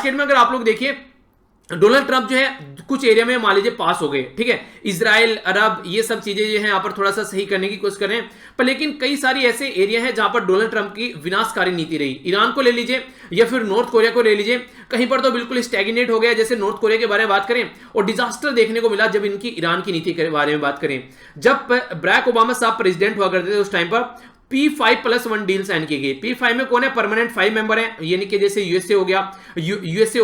के डेट में अगर आप लोग देखिए, डोनाल्ड ट्रंप जो है कुछ एरिया में मान लीजिए पास हो गए, ठीक है, इजराइल अरब ये सब चीजें जो है यहां पर थोड़ा सा सही करने की कोशिश करें, पर लेकिन कई सारी ऐसे एरिया है जहां पर डोनाल्ड ट्रंप की विनाशकारी नीति रही। ईरान को ले लीजिए या फिर नॉर्थ कोरिया को ले लीजिए, कहीं पर तो बिल्कुल स्टैग्नेट हो गया। जैसे नॉर्थ कोरिया के बारे में बात करें, और डिजास्टर देखने को मिला जब इनकी ईरान की नीति के बारे में बात करें। जब बराक ओबामा साहब प्रेसिडेंट हुआ करते थे उस टाइम पर P5+1 डील साइन की गई। P5 में कौन है? परमानेंट 5 मेंबर है, यानी कि जैसे यूएसए हो गया, यूके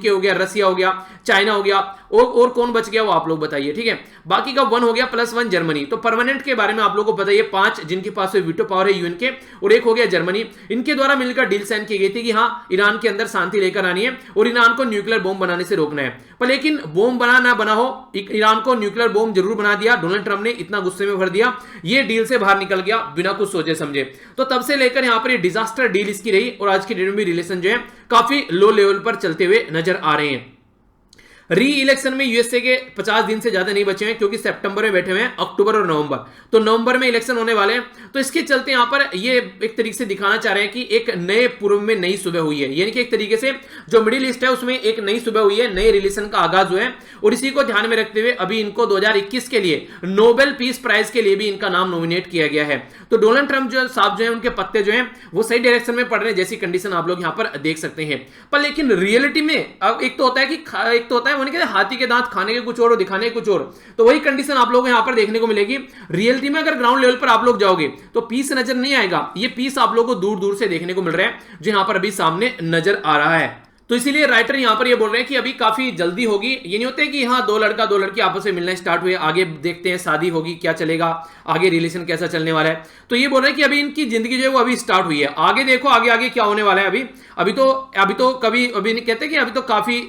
हो गया, रसिया हो गया, चाइना हो गया, और कौन बच गया वो आप लोग बताइए, ठीक है। बाकी का 1 हो गया, +1 जर्मनी। तो परमानेंट के बारे में आप लोगों को बताइए, 5 जिनके पास वीटो पावर है यूएन के, और 1 हो गया जर्मनी। इनके द्वारा मिलकर डील साइन की गई थी कि हाँ ईरान के अंदर शांति लेकर आनी है और ईरान को न्यूक्लियर बॉम्ब बनाने से रोकना है। पर लेकिन बॉम्ब बना ना बना हो, ईरान को न्यूक्लियर बॉम्ब जरूर बना दिया। डोनाल्ड ट्रंप ने इतना गुस्से में भर दिया, ये डील से बाहर निकल गया बिना कुछ सोचे समझे। तो तब से लेकर यहां पर ये डिजास्टर डील इसकी रही, और आज की डेट में भी रिलेशन जो है काफी लो लेवल पर चलते हुए नजर आ रहे हैं। री इलेक्शन में यूएसए के 50 दिन से ज्यादा नहीं बचे हैं, क्योंकि सितंबर में बैठे हुए हैं, अक्टूबर और नवंबर, तो नवंबर में इलेक्शन होने वाले हैं। तो इसके चलते यहां पर ये एक तरीके से दिखाना चाह रहे हैं कि एक नए पूर्व में नई सुबह हुई है, यानी कि एक तरीके से जो मिडिल ईस्ट है उसमें एक नई सुबह हुई है, नए रिलेशन का आगाज हुआ है। और इसी को ध्यान में रखते हुए अभी इनको 2021 के लिए नोबेल पीस प्राइज के लिए भी इनका नाम नॉमिनेट किया गया है। तो डोनाल्ड ट्रंप जो साहब जो है, उनके पत्ते जो है वो सही डायरेक्शन में पड़ रहे हैं, जैसी कंडीशन आप लोग यहां पर देख सकते हैं। पर लेकिन रियलिटी में अब एक तो होता है वो नहीं कहते हाथी के दांत खाने के कुछ और दिखाने के कुछ और, तो वही कंडीशन आप लोग यहां पर देखने को मिलेगी। रियलिटी में अगर ग्राउंड लेवल पर आप लोग जाओगे तो पीस नजर नहीं आएगा, ये पीस आप लोगों को दूर दूर से देखने को मिल रहा है, जो यहां पर अभी सामने नजर आ रहा है। तो इसीलिए राइटर यहां पर ये बोल रहे हैं कि अभी काफी जल्दी होगी। ये नहीं होता है कि हाँ दो लड़की आपस में मिलना स्टार्ट हुए, आगे देखते हैं शादी होगी, क्या चलेगा, आगे रिलेशन कैसा चलने वाला है। तो ये बोल रहे हैं कि अभी इनकी जिंदगी जो है वो अभी स्टार्ट हुई है, आगे देखो आगे क्या होने वाला है। अभी नहीं कहते कि अभी तो काफी,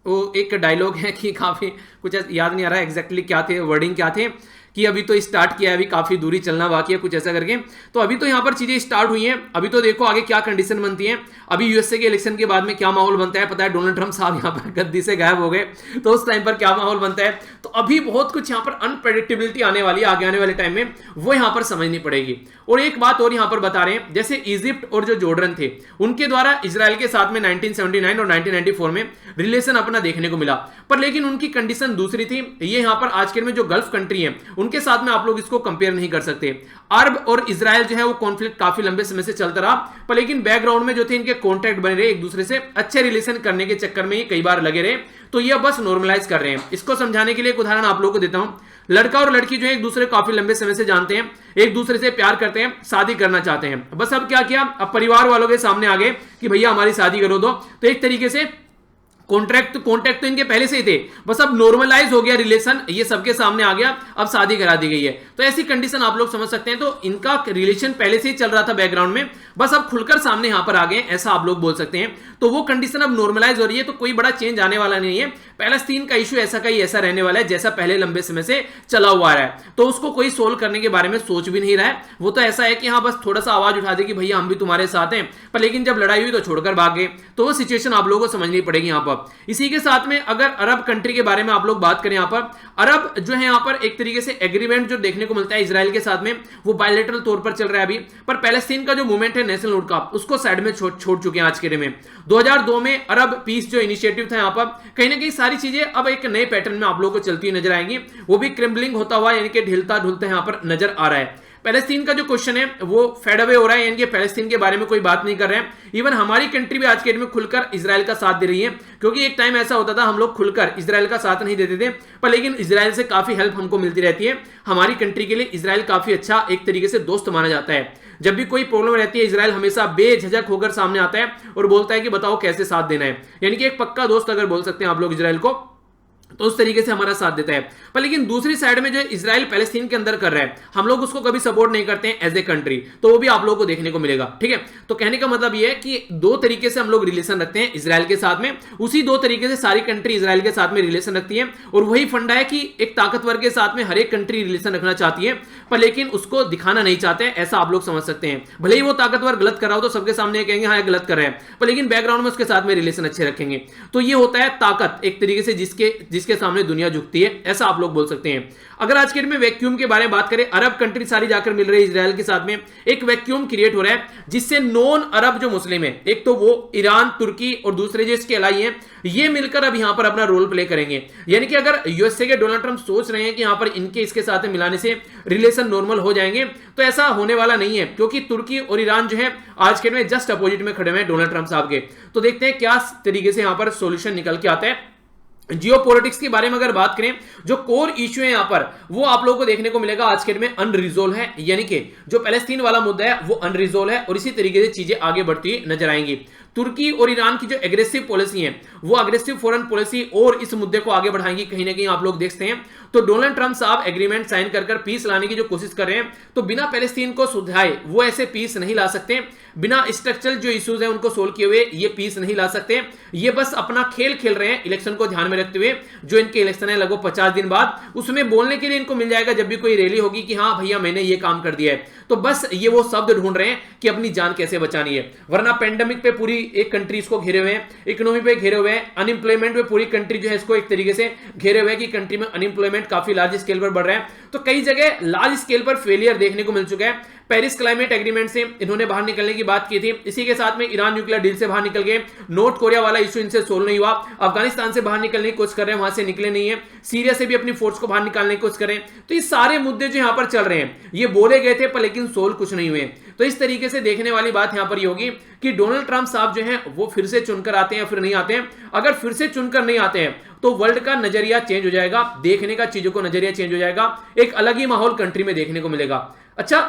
वो एक डायलॉग है कि काफी कुछ याद नहीं आ रहा है एग्जैक्टली क्या थे, वर्डिंग क्या थे, कि अभी तो स्टार्ट किया है, अभी काफी दूरी चलना बाकी है, कुछ ऐसा करके। तो अभी तो यहां पर चीजें स्टार्ट हुई हैं, अभी तो देखो आगे क्या कंडीशन बनती है। अभी यूएसए के इलेक्शन के बाद में क्या माहौल बनता है पता है, डोनाल्ड ट्रंप साहब यहां पर गद्दी से गायब हो गए, तो उस टाइम पर क्या माहौल बनता है। तो अभी बहुत कुछ यहां पर अनप्रेडिक्टेबिलिटी आने वाली है आगे आने वाले टाइम में, वो यहां पर समझनी पड़ेगी। और एक बात और यहां पर बता रहे हैं, जैसे इजिप्ट और जो जॉर्डन थे, उनके द्वारा इजराइल के साथ में 1979 और 1994 में रिलेशन अपना देखने को मिला, पर लेकिन उनकी कंडीशन दूसरी थी। ये यहां पर आज के में जो गल्फ कंट्री है उनके साथ में आप लोग इसको कंपेयर नहीं कर सकते। अरब और इजराइल जो है वो कॉन्फ्लिक्ट काफी लंबे समय से चलता रहा, पर लेकिन बैकग्राउंड में जो थे इनके कॉन्टैक्ट बने रहे, एक दूसरे से अच्छे रिलेशन करने के चक्कर में ये कई बार लगे रहे, तो ये बस नॉर्मलाइज कर रहे हैं। इसको समझाने के लिए एक उदाहरण आप लोगों को देता हूं। लड़का और लड़की जो है एक दूसरे को काफी लंबे समय से जानते हैं, एक दूसरे से प्यार करते हैं, शादी करना चाहते हैं। बस अब क्या किया, अब परिवार वालों के सामने आ गए कि भैया हमारी शादी करो दो, तो एक तरीके से कॉन्ट्रैक्ट तो इनके पहले से ही थे, बस अब नॉर्मलाइज हो गया रिलेशन, ये सबके सामने आ गया, अब शादी करा दी गई है। तो ऐसी कंडीशन आप लोग समझ सकते हैं। तो इनका रिलेशन पहले से ही चल रहा था बैकग्राउंड में, बस अब खुलकर सामने यहां पर आ गए, ऐसा आप लोग बोल सकते हैं। तो वो कंडीशन अब नॉर्मलाइज हो रही है, तो कोई बड़ा चेंज आने वाला नहीं है। पैलेस्तीन का इशू ऐसा का ही ऐसा रहने वाला है जैसा पहले लंबे समय से चला हुआ है, तो उसको कोई सोल्व करने के बारे में सोच भी नहीं रहा है। वो तो ऐसा है कि हाँ बस थोड़ा सा आवाज उठा दे कि भैया हम भी तुम्हारे साथ हैं, पर लेकिन जब लड़ाई हुई तो छोड़कर भाग गए। तो वो सिचुएशन आप लोगों को समझनी पड़ेगी यहां पर। इसी के साथ में अगर अरब कंट्री के बारे में आप लोग बात करें, यहां पर अरब जो है यहां पर एक तरीके से एग्रीमेंट जो देखने को मिलता है इजराइल के साथ में, वो बायलैटरल तौर पर चल रहा है अभी। पर पैलेस्तीन का जो मूवमेंट है नेशनल हुड का, उसको साइड में छोड़ चुके हैं आज के डे में। 2002 में अरब पीस जो इनिशिएटिव था यहां पर, कहीं ना कहीं सारी चीजें अब एक नए पैटर्न में आप लोगों को चलती हुई नजर आएंगी, वो भी क्रिम्बलिंग होता हुआ यानी कि ढिलता ढुलता यहां पर नजर आ रहा है। पैलेस्तीन का जो क्वेश्चन है वो फेड अवे हो रहा है, यानी कि पैलेस्तीन के बारे में कोई बात नहीं कर रहे हैं। इवन हमारी कंट्री भी आज के डेट में खुलकर इजराइल का साथ दे रही है, क्योंकि एक टाइम ऐसा होता था हम लोग खुलकर इजराइल का साथ नहीं देते थे, पर लेकिन इजराइल से काफी हेल्प हमको मिलती रहती है। हमारी कंट्री के लिए इजराइल काफी अच्छा एक तरीके से दोस्त माना जाता है। जब भी कोई प्रॉब्लम रहती है इजराइल हमेशा बेझिझक होकर सामने आता है और बोलता है कि बताओ कैसे साथ देना है, यानी कि एक पक्का दोस्त अगर बोल सकते हैं आप लोग इजराइल को, तो उस तरीके से हमारा साथ देता है। पर लेकिन दूसरी साइड में जो इजराइल पैलेस्तीन के अंदर कर रहा है, हम लोग उसको कभी सपोर्ट नहीं करते हैं एज ए कंट्री, तो वो भी आप लोगों को देखने को मिलेगा। ठीक है, तो कहने का मतलब ये है कि दो तरीके से हम लोग रिलेशन रखते हैं इजराइल के साथ में, उसी दो तरीके से सारी कंट्री इजराइल के साथ में रिलेशन रखती है। और वही फंडा है कि एक ताकतवर के साथ में हर एक कंट्री रिलेशन रखना चाहती है, पर लेकिन उसको दिखाना नहीं चाहते, ऐसा आप लोग समझ सकते हैं। भले ही वो ताकतवर गलत कर रहा हो तो सबके सामने कहेंगे हाँ गलत कर रहे हैं, पर लेकिन बैकग्राउंड में उसके साथ में रिलेशन अच्छे रखेंगे। तो ये होता है ताकत एक तरीके से जिसके सामने दुनिया झुकती है, ऐसा आप लोग बोल सकते हैं। अगर आज के दिन में वैक्यूम के बारे में बात करें, अरब कंट्री सारी जाकर मिल रही है इजराइल के साथ में, एक वैक्यूम क्रिएट हो रहा है जिससे नॉन अरब जो मुस्लिम है, एक तो वो ईरान, तुर्की और दूसरे जो इसके अलाई हैं, ये मिलकर अब यहां पर अपना रोल प्ले करेंगे। यानी कि अगर यूएसए के डोनाल्ड ट्रंप सोच रहे हैं कि यहां पर इनके इसके साथ मिलाने से रिलेशन नॉर्मल हो जाएंगे, तो ऐसा होने वाला नहीं है, क्योंकि तुर्की और ईरान जो है आज के दिन में जस्ट अपोजिट में खड़े हुए हैं डोनाल्ड ट्रंप साहब के। तो देखते हैं क्या तरीके से यहां पर सोल्यूशन निकल के आता है। जियोपॉलिटिक्स के बारे में अगर बात करें, जो कोर इश्यू है यहां पर, वो आप लोगों को देखने को मिलेगा आज के दिन में अनरिजोल्व है, यानी कि जो पैलेस्तीन वाला मुद्दा है वो अनरिजोल्व है, और इसी तरीके से चीजें आगे बढ़ती हुई नजर आएंगी। तुर्की और ईरान की जो एग्रेसिव पॉलिसी है, वो अग्रेसिव फॉरेन पॉलिसी और इस मुद्दे को आगे बढ़ाएंगी कहीं ना कहीं आप लोग देखते हैं। तो डोनाल्ड ट्रंप साहब एग्रीमेंट साइन कर पीस लाने की जो कोशिश कर रहे हैं, तो बिना पैलेस्तीन को सुलझाए वो ऐसे पीस नहीं ला सकते, बिना स्ट्रक्चरल जो इश्यूज है उनको सोल्व किए हुए ये पीस नहीं ला सकते। ये बस अपना खेल खेल रहे हैं इलेक्शन को ध्यान में रखते हुए। जो इनके इलेक्शन है लगभग 50 दिन बाद, उसमें बोलने के लिए इनको मिल जाएगा जब भी कोई रैली होगी कि हाँ भैया मैंने ये काम कर दिया है, तो बस ये वो शब्द ढूंढ रहे हैं कि अपनी जान कैसे बचानी है। वरना पेंडेमिक पे पूरी एक कंट्री इसको घेरे हुए हैं, इकोनॉमी पे घेरे हुए हैं, अनएम्प्लॉयमेंट पे पूरी कंट्री जो है इसको एक तरीके से घेरे हुए हैं कि कंट्री में अनएम्प्लॉयमेंट काफी लार्ज स्केल पर बढ़ रहा है। तो कई जगह लार्ज स्केल पर फेलियर देखने को मिल चुका है। पेरिस क्लाइमेट एग्रीमेंट से इन्होंने बाहर निकलने की बात की थी, इसी के साथ में ईरान न्यूक्लियर डील से बाहर निकल गए, नॉर्थ कोरिया वाला इशू इनसे सोल्व नहीं हुआ, अफगानिस्तान से बाहर निकलने की कोशिश कर रहे हैं, वहां से निकले नहीं है, सीरिया से भी अपनी फोर्स को बाहर निकालने की कोशिश करें। तो ये सारे मुद्दे जो यहां पर चल रहे हैं ये बोले गए थे पर लेकिन सोल्व कुछ नहीं हुए। तो इस तरीके से देखने वाली बात यहां पर ये होगी कि डोनाल्ड ट्रंप साहब जो है वो फिर से चुनकर आते हैं या फिर नहीं आते हैं। अगर फिर से चुनकर नहीं आते हैं तो वर्ल्ड का नजरिया चेंज हो जाएगा, देखने का चीजों को नजरिया चेंज हो जाएगा, एक अलग ही माहौल कंट्री में देखने को मिलेगा। अच्छा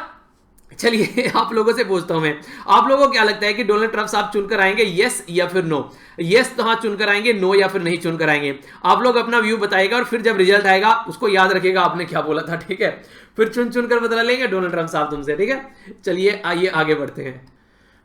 चलिए आप लोगों से पूछता हूं मैं, आप लोगों को क्या लगता है कि डोनाल्ड ट्रंप साहब चुनकर आएंगे, यस या फिर नो? यस तो हाँ चुनकर आएंगे, नो या फिर नहीं चुनकर आएंगे? आप लोग अपना व्यू बताइएगा और फिर जब रिजल्ट आएगा उसको याद रखिएगा आपने क्या बोला था, ठीक है? फिर चुनकर बदला लेंगे डोनाल्ड ट्रंप साहब तुमसे, ठीक है? चलिए आइए आगे बढ़ते हैं।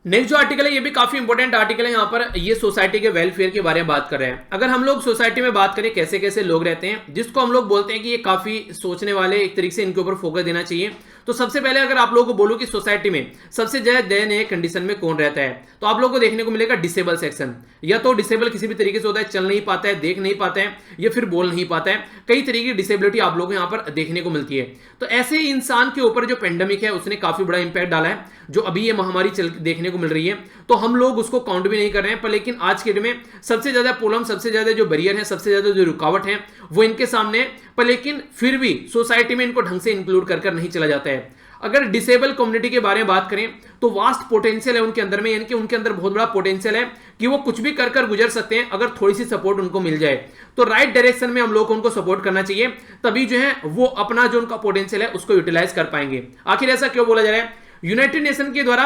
नेक्स्ट जो आर्टिकल है ये भी काफी इंपॉर्टेंट आर्टिकल है। यहाँ पर ये सोसाइटी के वेलफेयर के बारे में बात कर रहे हैं। अगर हम लोग सोसाइटी में बात करें कैसे कैसे लोग रहते हैं, जिसको हम लोग बोलते हैं कि ये काफी सोचने वाले, एक तरीके से इनके ऊपर फोकस देना चाहिए, तो सबसे पहले अगर आप लोगों को बोलूं कि सोसाइटी में सबसे ज्यादा दयनीय कंडीशन में कौन रहता है, तो आप लोगों को देखने को मिलेगा डिसेबल सेक्शन। या तो डिसेबल किसी भी तरीके से होता है, चल नहीं पाता है, देख नहीं पाता है, या फिर बोल नहीं पाता है, कई तरीके की डिसेबिलिटी आप लोगों को यहां पर देखने को मिलती है। तो ऐसे इंसान के ऊपर जो पेंडेमिक है उसने काफी बड़ा इंपैक्ट डाला है, जो अभी ये महामारी चल देखने को मिल रही है। तो हम लोग उसको काउंट भी नहीं कर रहे हैं, पर लेकिन आज के डेट में सबसे ज्यादा प्रॉब्लम, सबसे ज्यादा जो बैरियर है, सबसे ज्यादा जो रुकावट है वो इनके सामने है। पर लेकिन फिर भी सोसाइटी में इनको ढंग से इंक्लूड कर नहीं चला जाता है। अगर डिसेबल कम्युनिटी के बारे में बात करें तो वास्ट पोटेंशियल है उनके अंदर में, यानी कि उनके अंदर बहुत बड़ा पोटेंशियल है कि वो कुछ भी कर गुजर सकते हैं अगर थोड़ी सी सपोर्ट उनको मिल जाए। तो राइट डायरेक्शन में हम लोग को उनको सपोर्ट करना चाहिए, तभी जो है वो अपना जो उनका पोटेंशियल है उसको यूटिलाइज कर पाएंगे। आखिर ऐसा क्यों बोला जा रहा है? यूनाइटेड नेशन के द्वारा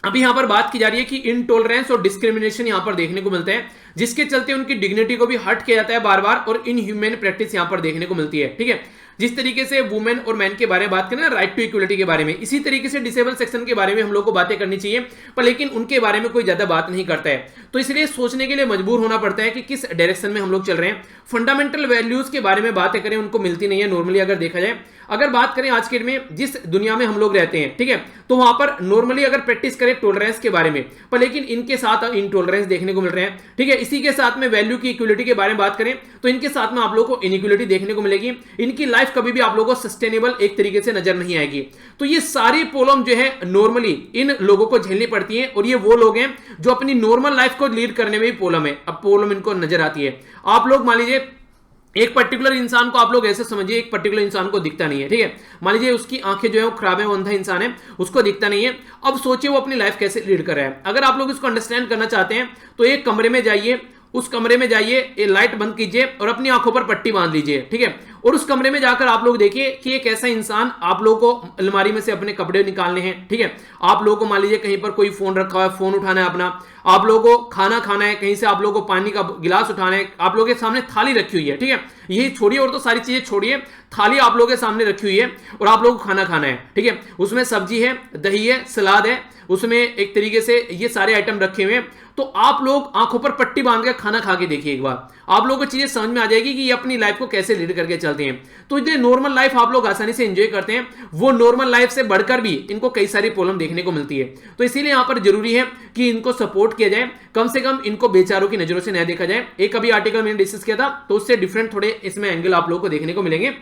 अभी यहां पर बात की जा रही है कि इनटॉलरेंस और डिस्क्रिमिनेशन यहां पर देखने को मिलते हैं, जिसके चलते उनकी डिग्निटी को भी हर्ट किया जाता है बार बार, और इनह्यूमन प्रैक्टिस यहां पर देखने को मिलती है। ठीक है, जिस तरीके से वुमेन और मैन के बारे में बात करें ना, राइट टू इक्वलिटी के बारे में, इसी तरीके से डिसेबल सेक्शन के बारे में हम लोग को बातें करनी चाहिए, पर लेकिन उनके बारे में कोई ज्यादा बात नहीं करता है। तो इसलिए सोचने के लिए मजबूर होना पड़ता है कि किस डायरेक्शन में हम लोग चल रहे हैं। फंडामेंटल वैल्यूज के बारे में बातें करें, उनको मिलती नहीं है नॉर्मली अगर देखा जाए। अगर बात करें आज के में जिस दुनिया में हम लोग रहते हैं, ठीक है, तो वहां पर नॉर्मली अगर प्रैक्टिस करें टॉलरेंस के बारे में, पर लेकिन इनके साथ इनटॉलरेंस देखने को मिल रहे हैं। ठीक है, इसी के साथ में वैल्यू की इक्वलिटी के बारे में बात करें तो इनके साथ में आप लोगों को इनइक्वलिटी देखने को मिलेगी। इनकी लाइफ कभी भी आप लोगों को सस्टेनेबल एक तरीके से नजर नहीं आएगी। तो ये सारी प्रॉब्लम जो है नॉर्मली इन लोगों को झेलनी पड़ती है, और ये वो लोग हैं जो अपनी नॉर्मल लाइफ को लीड करने में भी प्रॉब्लम है, अब प्रॉब्लम इनको नजर आती है। आप लोग मान लीजिए एक पर्टिकुलर इंसान को आप लोग ऐसे समझिए, एक पर्टिकुलर इंसान को दिखता नहीं है, ठीक है, मान लीजिए उसकी आंखें जो है वो खराब है, वो अंधा इंसान है, उसको दिखता नहीं है। अब सोचिए वो अपनी लाइफ कैसे लीड कर रहा है। अगर आप लोग इसको अंडरस्टैंड करना चाहते हैं तो एक कमरे में जाइए, उस कमरे में जाइए, लाइट बंद कीजिए और अपनी आंखों पर पट्टी बांध लीजिए, ठीक है, और उस कमरे में जाकर आप लोग देखिए कि एक ऐसा इंसान, आप लोगों को अलमारी में से अपने कपड़े निकालने हैं, ठीक है, आप लोगों को मान लीजिए कहीं पर कोई फोन रखा हुआ है, फोन उठाना है अपना, आप लोगों को खाना खाना है, कहीं से आप लोगों को पानी का गिलास उठाना है, आप लोगों के सामने थाली रखी हुई है, ठीक है, यही छोड़िए और तो सारी चीजें छोड़िए, थाली आप लोगों के सामने रखी हुई है और आप लोगों को खाना खाना है, ठीक है, उसमें सब्जी है, दही है, सलाद है, उसमें एक तरीके से ये सारे आइटम रखे हुए हैं। तो आप लोग आंखों पर पट्टी बांध के खाना खा के देखिए एक बार, आप लोगों को चीजें समझ में आ जाएगी कि ये अपनी लाइफ को कैसे लीड करके चलते हैं। तो जो नॉर्मल लाइफ आप लोग आसानी से एंजॉय करते हैं, वो नॉर्मल लाइफ से बढ़कर भी इनको कई सारी प्रॉब्लम देखने को मिलती है। तो इसीलिए यहां पर जरूरी है कि इनको सपोर्ट किया जाए, कम से कम इनको बेचारों की नजरों से न देखा जाए। एक अभी आर्टिकल मैंने डिस्कस किया था, तो उससे डिफरेंट थोड़े इसमें एंगल आप लोगों को देखने को मिलेंगे,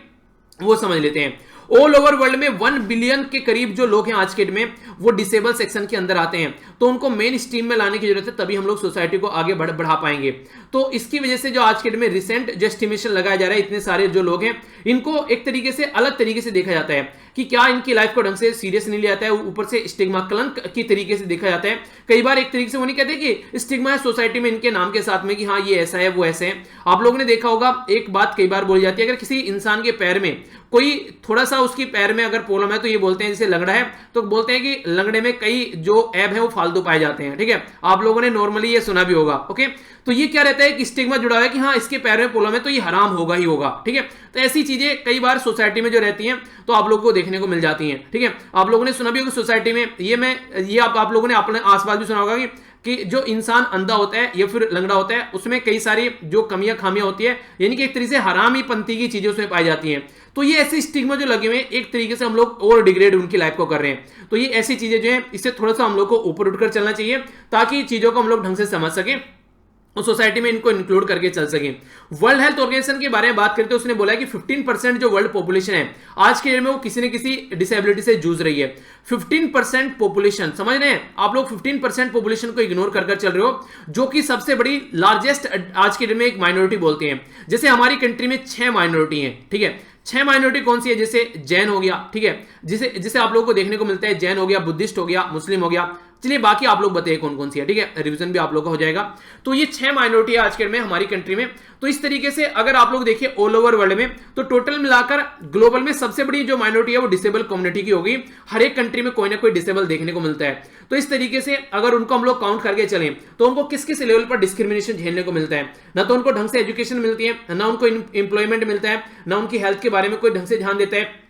वो समझ लेते हैं। ऑल ओवर वर्ल्ड में 1 बिलियन के करीब जो लोग हैं आज के डेट में, वो डिसेबल सेक्शन के अंदर आते हैं। तो उनको मेन स्ट्रीम में लाने की जरूरत है, तभी हम लोग सोसाइटी को आगे बढ़ा पाएंगे। तो इसकी वजह से जो आज के डेट में रिसेंट जो एस्टिमेशन लगाया जा रहा है, इतने सारे जो लोग हैं इनको एक तरीके से अलग तरीके से देखा जाता है कि क्या इनकी लाइफ को ढंग से सीरियस नहीं लिया जाता है, ऊपर से स्टिग्मा, कलंक की तरीके से देखा जाता है। कई बार एक तरीके से वो नहीं कहते कि स्टिग्मा है सोसाइटी में इनके नाम के साथ में कि हाँ ये ऐसा है वो ऐसे है। आप लोगों ने देखा होगा एक बात कई बार बोली जाती है, अगर किसी इंसान के पैर में कोई थोड़ा सा उसकी पैर में अगर प्रॉब्लम है तो ये बोलते हैं, जैसे लंगड़ा है तो बोलते हैं कि लंगड़े में कई जो ऐब है वो फालतू पाए जाते हैं, ठीक है, आप लोगों ने नॉर्मली ये सुना भी होगा। ओके, तो ये क्या रहता है कि स्टिग्मा जुड़ा है कि हाँ इसके पैर में प्रॉब्लम है तो ये हराम होगा ही होगा, ठीक है। तो ऐसी चीजें कई बार सोसाइटी में जो रहती हैं तो आप लोगों को देखने को मिल जाती हैं, ठीक है। आप लोगों ने सुना भी होगा सोसाइटी में, ये आप लोगों ने अपने आसपास भी सुना होगा कि जो इंसान अंधा होता है या फिर लंगड़ा होता है उसमें कई सारी जो कमियां खामियां होती है, यानी कि एक तरीके से हरामी पंथी की चीजें उसमें पाई जाती हैं। तो ये ऐसे स्टिग्मा जो लगे हुए हैं, एक तरीके से हम लोग और डिग्रेड उनकी लाइफ को कर रहे हैं। तो ये ऐसी चीजें जो है, इससे थोड़ा सा हम लोग को ऊपर उठकर चलना चाहिए ताकि चीजों को हम लोग ढंग से समझ सकें और सोसाइटी में इनको इंक्लूड करके चल सके। वर्ल्ड हेल्थ ऑर्गेनाइजेशन के बारे में बात करते हैं, उसने बोला कि 15% जो वर्ल्ड पॉपुलेशन है आज के डेट में वो किसी न किसी डिसेबिलिटी से जूझ रही है। 15% पॉपुलेशन, समझ रहे हैं आप लोग, 15% पॉपुलेशन को इग्नोर कर चल रहे हो, जो कि सबसे बड़ी लार्जेस्ट आज के डेट में एक माइनॉरिटी बोलते हैं। जैसे हमारी कंट्री में 6 माइनॉरिटी हैं, ठीक है, 6 माइनॉरिटी कौन सी है? जैसे जैन हो गया, ठीक है, जिसे आप लोगों को देखने को मिलता है, जैन हो गया, बुद्धिस्ट हो गया, मुस्लिम हो गया। चलिए बाकी आप लोग बताइए कौन कौन सी है, ठीक है, रिवीजन भी आप लोगों का हो जाएगा। तो ये 6 माइनॉरिटी है आज के में हमारी कंट्री में। तो इस तरीके से अगर आप लोग देखिए ऑल ओवर वर्ल्ड में, तो टोटल मिलाकर ग्लोबल में सबसे बड़ी जो माइनॉरिटी है वो डिसेबल कम्युनिटी की होगी। हर एक कंट्री में कोई ना कोई डिसेबल देखने को मिलता है। तो इस तरीके से अगर उनको हम लोग काउंट करके चलें तो उनको किस किस लेवल पर डिस्क्रिमिनेशन झेलने को मिलता है। ना तो उनको ढंग से एजुकेशन मिलती है, ना उनको एम्प्लॉयमेंट मिलता है, ना उनकी हेल्थ के बारे में कोई ढंग से ध्यान देता है,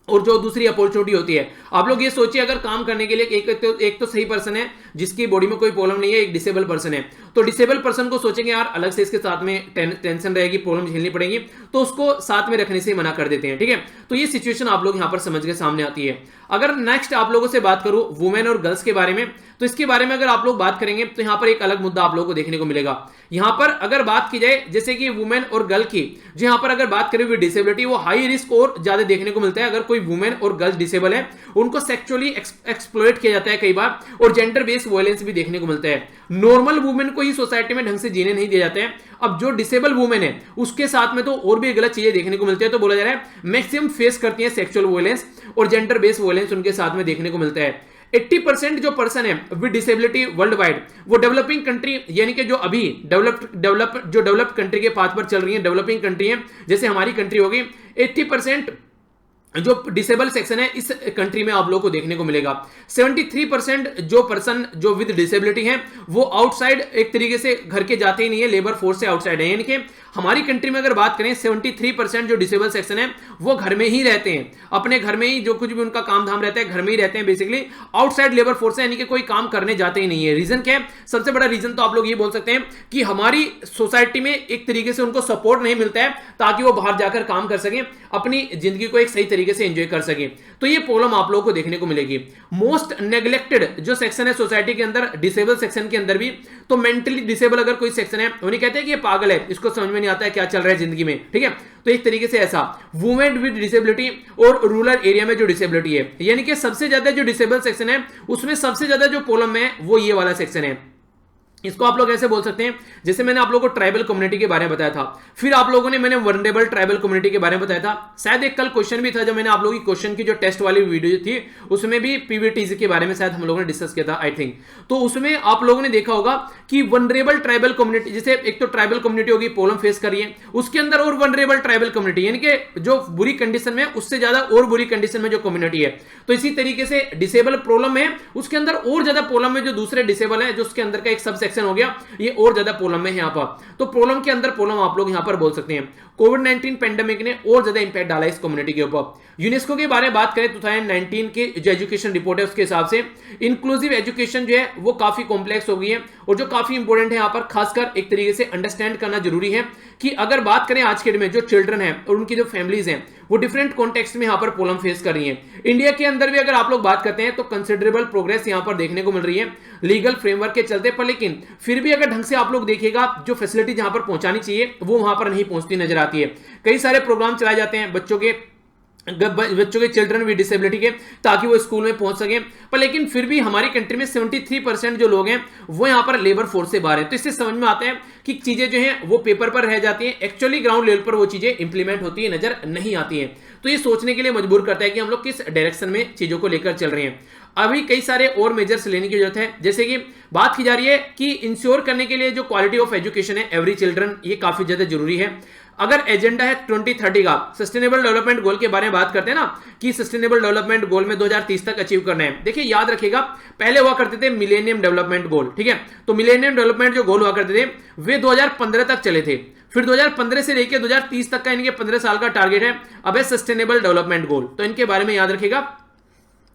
और जो दूसरी अपॉर्चुनिटी होती है। आप लोग ये सोचिए, अगर काम करने के लिए एक तो सही पर्सन है जिसकी बॉडी में कोई प्रॉब्लम नहीं है, एक डिसेबल पर्सन है, तो डिसेबल पर्सन को सोचेंगे यार अलग से इसके साथ में टेंशन रहेगी, प्रॉब्लम झेलनी पड़ेगी, तो उसको साथ में रखने से मना कर देते हैं। ठीक है, तो ये सिचुएशन आप लोग यहां पर समझ के सामने आती है। अगर नेक्स्ट आप लोगों से बात करूं वुमेन और गर्ल्स के बारे में, तो इसके बारे में अगर आप लोग बात करेंगे तो यहां पर एक अलग मुद्दा आप लोगों को देखने को मिलेगा। यहां पर अगर बात की जाए जैसे कि वुमेन और गर्ल की, जो यहां पर अगर बात करें विद डिसेबिलिटी, वो हाई रिस्क और ज्यादा देखने को मिलता है। अगर कोई वुमेन और गर्ल्स डिसेबल है उनको सेक्सुअली एक्सप्लॉइट किया जाता है कई बार, और जेंडर बेस्ड वायलेंस भी देखने को मिलता है। नॉर्मल वुमेन को ही सोसाइटी में ढंग से जीने नहीं दिया जाता है। अब जो डिसेबल वुमेन है उसके साथ में तो और भी गलत चीजें देखने को मिलती है, तो बोला जा रहा है मैक्सिमम फेस करती है सेक्सुअल वायलेंस और जेंडर बेस्ड वायलेंस उनके साथ में देखने को मिलता है। 80% जो पर्सन है विद डिसेबिलिटी वर्ल्ड वाइड, वो डेवलपिंग कंट्री यानी कि जो अभी डेवलप्ड कंट्री के पाथ पर चल रही है, डेवलपिंग कंट्री है जैसे हमारी कंट्री होगी, 80% जो डिसेबल सेक्शन है इस कंट्री में आप लोगों को देखने को मिलेगा। 73% जो पर्सन जो विद डिसेबिलिटी है वो आउटसाइड एक तरीके से घर के जाते ही नहीं है, लेबर फोर्स से आउटसाइड है। यानी कि हमारी कंट्री में अगर बात करें 73% जो डिसेबल सेक्शन है वो घर में ही रहते हैं, अपने घर में ही जो कुछ भी उनका काम धाम रहता है घर में ही रहते हैं, बेसिकली आउटसाइड लेबर फोर्स है, यानी कि कोई काम करने जाते ही नहीं है। रीजन क्या है? सबसे बड़ा रीजन तो आप लोग ये बोल सकते हैं कि हमारी सोसाइटी में एक तरीके से उनको सपोर्ट नहीं मिलता है ताकि वो बाहर जाकर काम कर सकें, अपनी जिंदगी को एक सही तरीके से एंजॉय कर सकें। तो ये प्रॉब्लम आप लोगों को देखने को मिलेगी। मोस्ट नेग्लेक्टेड जो सेक्शन है सोसाइटी के अंदर, डिसेबल सेक्शन के अंदर भी, तो मेंटली डिसेबल अगर कोई सेक्शन है, उन्हें कहते हैं कि ये पागल है, इसको समझ में नहीं आता है क्या चल रहा है जिंदगी में। ठीक है, तो एक तरीके से ऐसा वुमेन विद डिसेबिलिटी और रूरल एरिया में जो डिसेबिलिटी है, यानी कि सबसे ज्यादा जो डिसेबल सेक्शन है उसमें सबसे ज्यादा जो प्रॉब्लम है वो ये वाला सेक्शन है। इसको आप लोग ऐसे बोल सकते हैं जैसे मैंने आप लोगों को ट्राइबल कम्युनिटी के बारे में बताया था, फिर आप लोगों ने मैंने वल्नरेबल ट्राइबल कम्युनिटी के बारे में बताया था। शायद एक कल क्वेश्चन भी था, जब मैंने आप लोगों की क्वेश्चन की जो टेस्ट वाली वीडियो थी उसमें भी पीवीटीसी के बारे में शायद हम लोगों ने डिस्कस किया था आई थिंक। तो उसमें आप लोगों ने देखा होगा कि वल्नरेबल ट्राइबल कम्युनिटी, जैसे एक तो ट्राइबल कम्युनिटी होगी प्रॉब्लम फेस कर रही है, उसके अंदर और वल्नरेबल ट्राइबल कम्युनिटी यानी कि जो बुरी कंडीशन में उससे ज्यादा और बुरी कंडीशन में जो कम्युनिटी है। तो इसी तरीके से डिसेबल प्रॉब्लम है उसके अंदर और ज्यादा प्रॉब्लम में जो दूसरे डिसेबल है, जो उसके अंदर का एक सब सेक्शन हो गया, ये और ज्यादा प्रॉब्लम में है यहाँ पर। तो प्रॉब्लम के अंदर प्रॉब्लम आप लोग यहाँ पर बोल सकते हैं। कोविड-19 पेंडेमिक ने और ज्यादा इंपैक्ट डाला इस कम्युनिटी के ऊपर। यूनेस्को के बारे में बात करें 2019 की जो एजुकेशन रिपोर्ट है उसके हिसाब से इंक्लूसिव एजुकेशन जो है वो काफी कॉम्प्लेक्स हो गई है, और जो काफी इंपॉर्टेंट है यहाँ पर खासकर एक तरीके से अंडरस्टैंड करना जरूरी है कि अगर बात करें आज के डेट में जो चिल्ड्रन है और उनकी जो फैमिलीज हैं वो डिफरेंट कॉन्टेक्स्ट में यहाँ पर प्रॉब्लम फेस कर रही हैं। इंडिया के अंदर भी अगर आप लोग बात करते हैं तो कंसिडरेबल प्रोग्रेस यहाँ पर देखने को मिल रही है लीगल फ्रेमवर्क के चलते पर, लेकिन फिर भी अगर ढंग से आप लोग देखिएगा जो फैसिलिटी जहां पर पहुंचानी चाहिए वो वहां पर नहीं पहुंचती नजर आती है। कई सारे प्रोग्राम चलाए जाते हैं बच्चों के चिल्ड्रन विद डिसेबिलिटी के, ताकि वो स्कूल में पहुंच सके, पर लेकिन फिर भी हमारी कंट्री में 73% जो लोग हैं वो यहाँ पर लेबर फोर्स से बाहर है। तो इससे समझ में आता है कि चीजें जो हैं वो पेपर पर रह जाती हैं, एक्चुअली ग्राउंड लेवल पर वो चीजें इंप्लीमेंट होती है नजर नहीं आती हैं। तो ये सोचने के लिए मजबूर करता है कि हम लोग किस डायरेक्शन में चीजों को लेकर चल रहे हैं। अभी कई सारे और मेजर्स लेने की जरूरत है, जैसे कि बात की जा रही है कि इंश्योर करने के लिए जो क्वालिटी ऑफ एजुकेशन है एवरी चिल्ड्रन, ये काफी ज्यादा जरूरी है। अगर एजेंडा है 2030 का, सस्टेनेबल डेवलपमेंट गोल के बारे में बात करते हैं ना कि सस्टेनेबल डेवलपमेंट गोल में 2030 तक अचीव करना है। देखिए याद रखिएगा पहले हुआ करते थे मिलेनियम डेवलपमेंट गोल, ठीक है, तो मिलेनियम डेवलपमेंट जो गोल हुआ करते थे वे 2015 तक चले थे, फिर 2015 से लेकर 2030 तक का इनके 15 साल का टारगेट है। अब है सस्टेनेबल डेवलपमेंट गोल, तो इनके बारे में याद रखिएगा।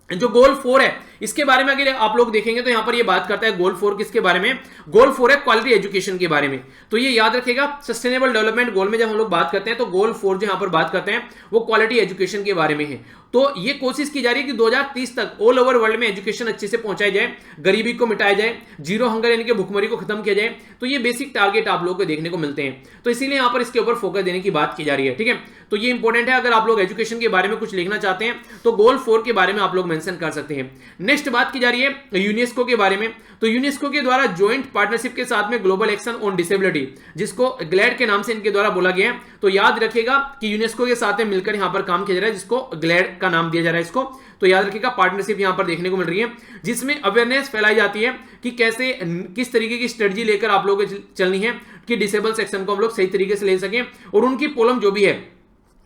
जो गोल 4 है इसके बारे में अगर आप लोग देखेंगे तो यहां पर ये बात करता है गोल 4 किसके बारे में, गोल 4 है क्वालिटी एजुकेशन के बारे में। तो ये याद रखिएगा सस्टेनेबल डेवलपमेंट गोल में जब हम लोग बात करते हैं तो गोल 4 जो यहां पर बात करते हैं वो क्वालिटी एजुकेशन के बारे में है। तो ये कोशिश की जा रही है कि 2030 तक ऑल ओवर वर्ल्ड में एजुकेशन अच्छे से पहुंचाई जाए, गरीबी को मिटाया जाए, जीरो हंगर यानी कि भुखमरी को खत्म किया जाए। तो ये बेसिक टारगेट आप लोगों को देखने को मिलते हैं, तो इसीलिए यहां पर इसके ऊपर फोकस देने की बात की जा रही है। ठीक है, तो ये इंपॉर्टेंट है, अगर आप लोग एजुकेशन के बारे में कुछ लिखना चाहते हैं तो गोल 4 के बारे में आप लोग मेंशन कर सकते हैं। नेक्स्ट बात की जा रही है यूनेस्को के बारे में, तो यूनेस्को के द्वारा ज्वाइंट पार्टनरशिप के साथ में ग्लोबल एक्शन ऑन डिसेबिलिटी, जिसको ग्लैड के नाम से इनके द्वारा बोला गया है। तो याद रखिएगा कि यूनेस्को के साथ में मिलकर यहां पर काम किया जा रहा है, जिसको ग्लैड का नाम दिया जा रहा है इसको। तो याद रखिएगा पार्टनरशिप यहां पर देखने को मिल रही है, जिसमें अवेयरनेस फैलाई जाती है कि कैसे किस तरीके की स्ट्रेटजी लेकर आप लोगों को चलनी है कि डिसेबल सेक्शन को हम लोग सही तरीके से ले सकें और उनकी प्रॉब्लम जो भी है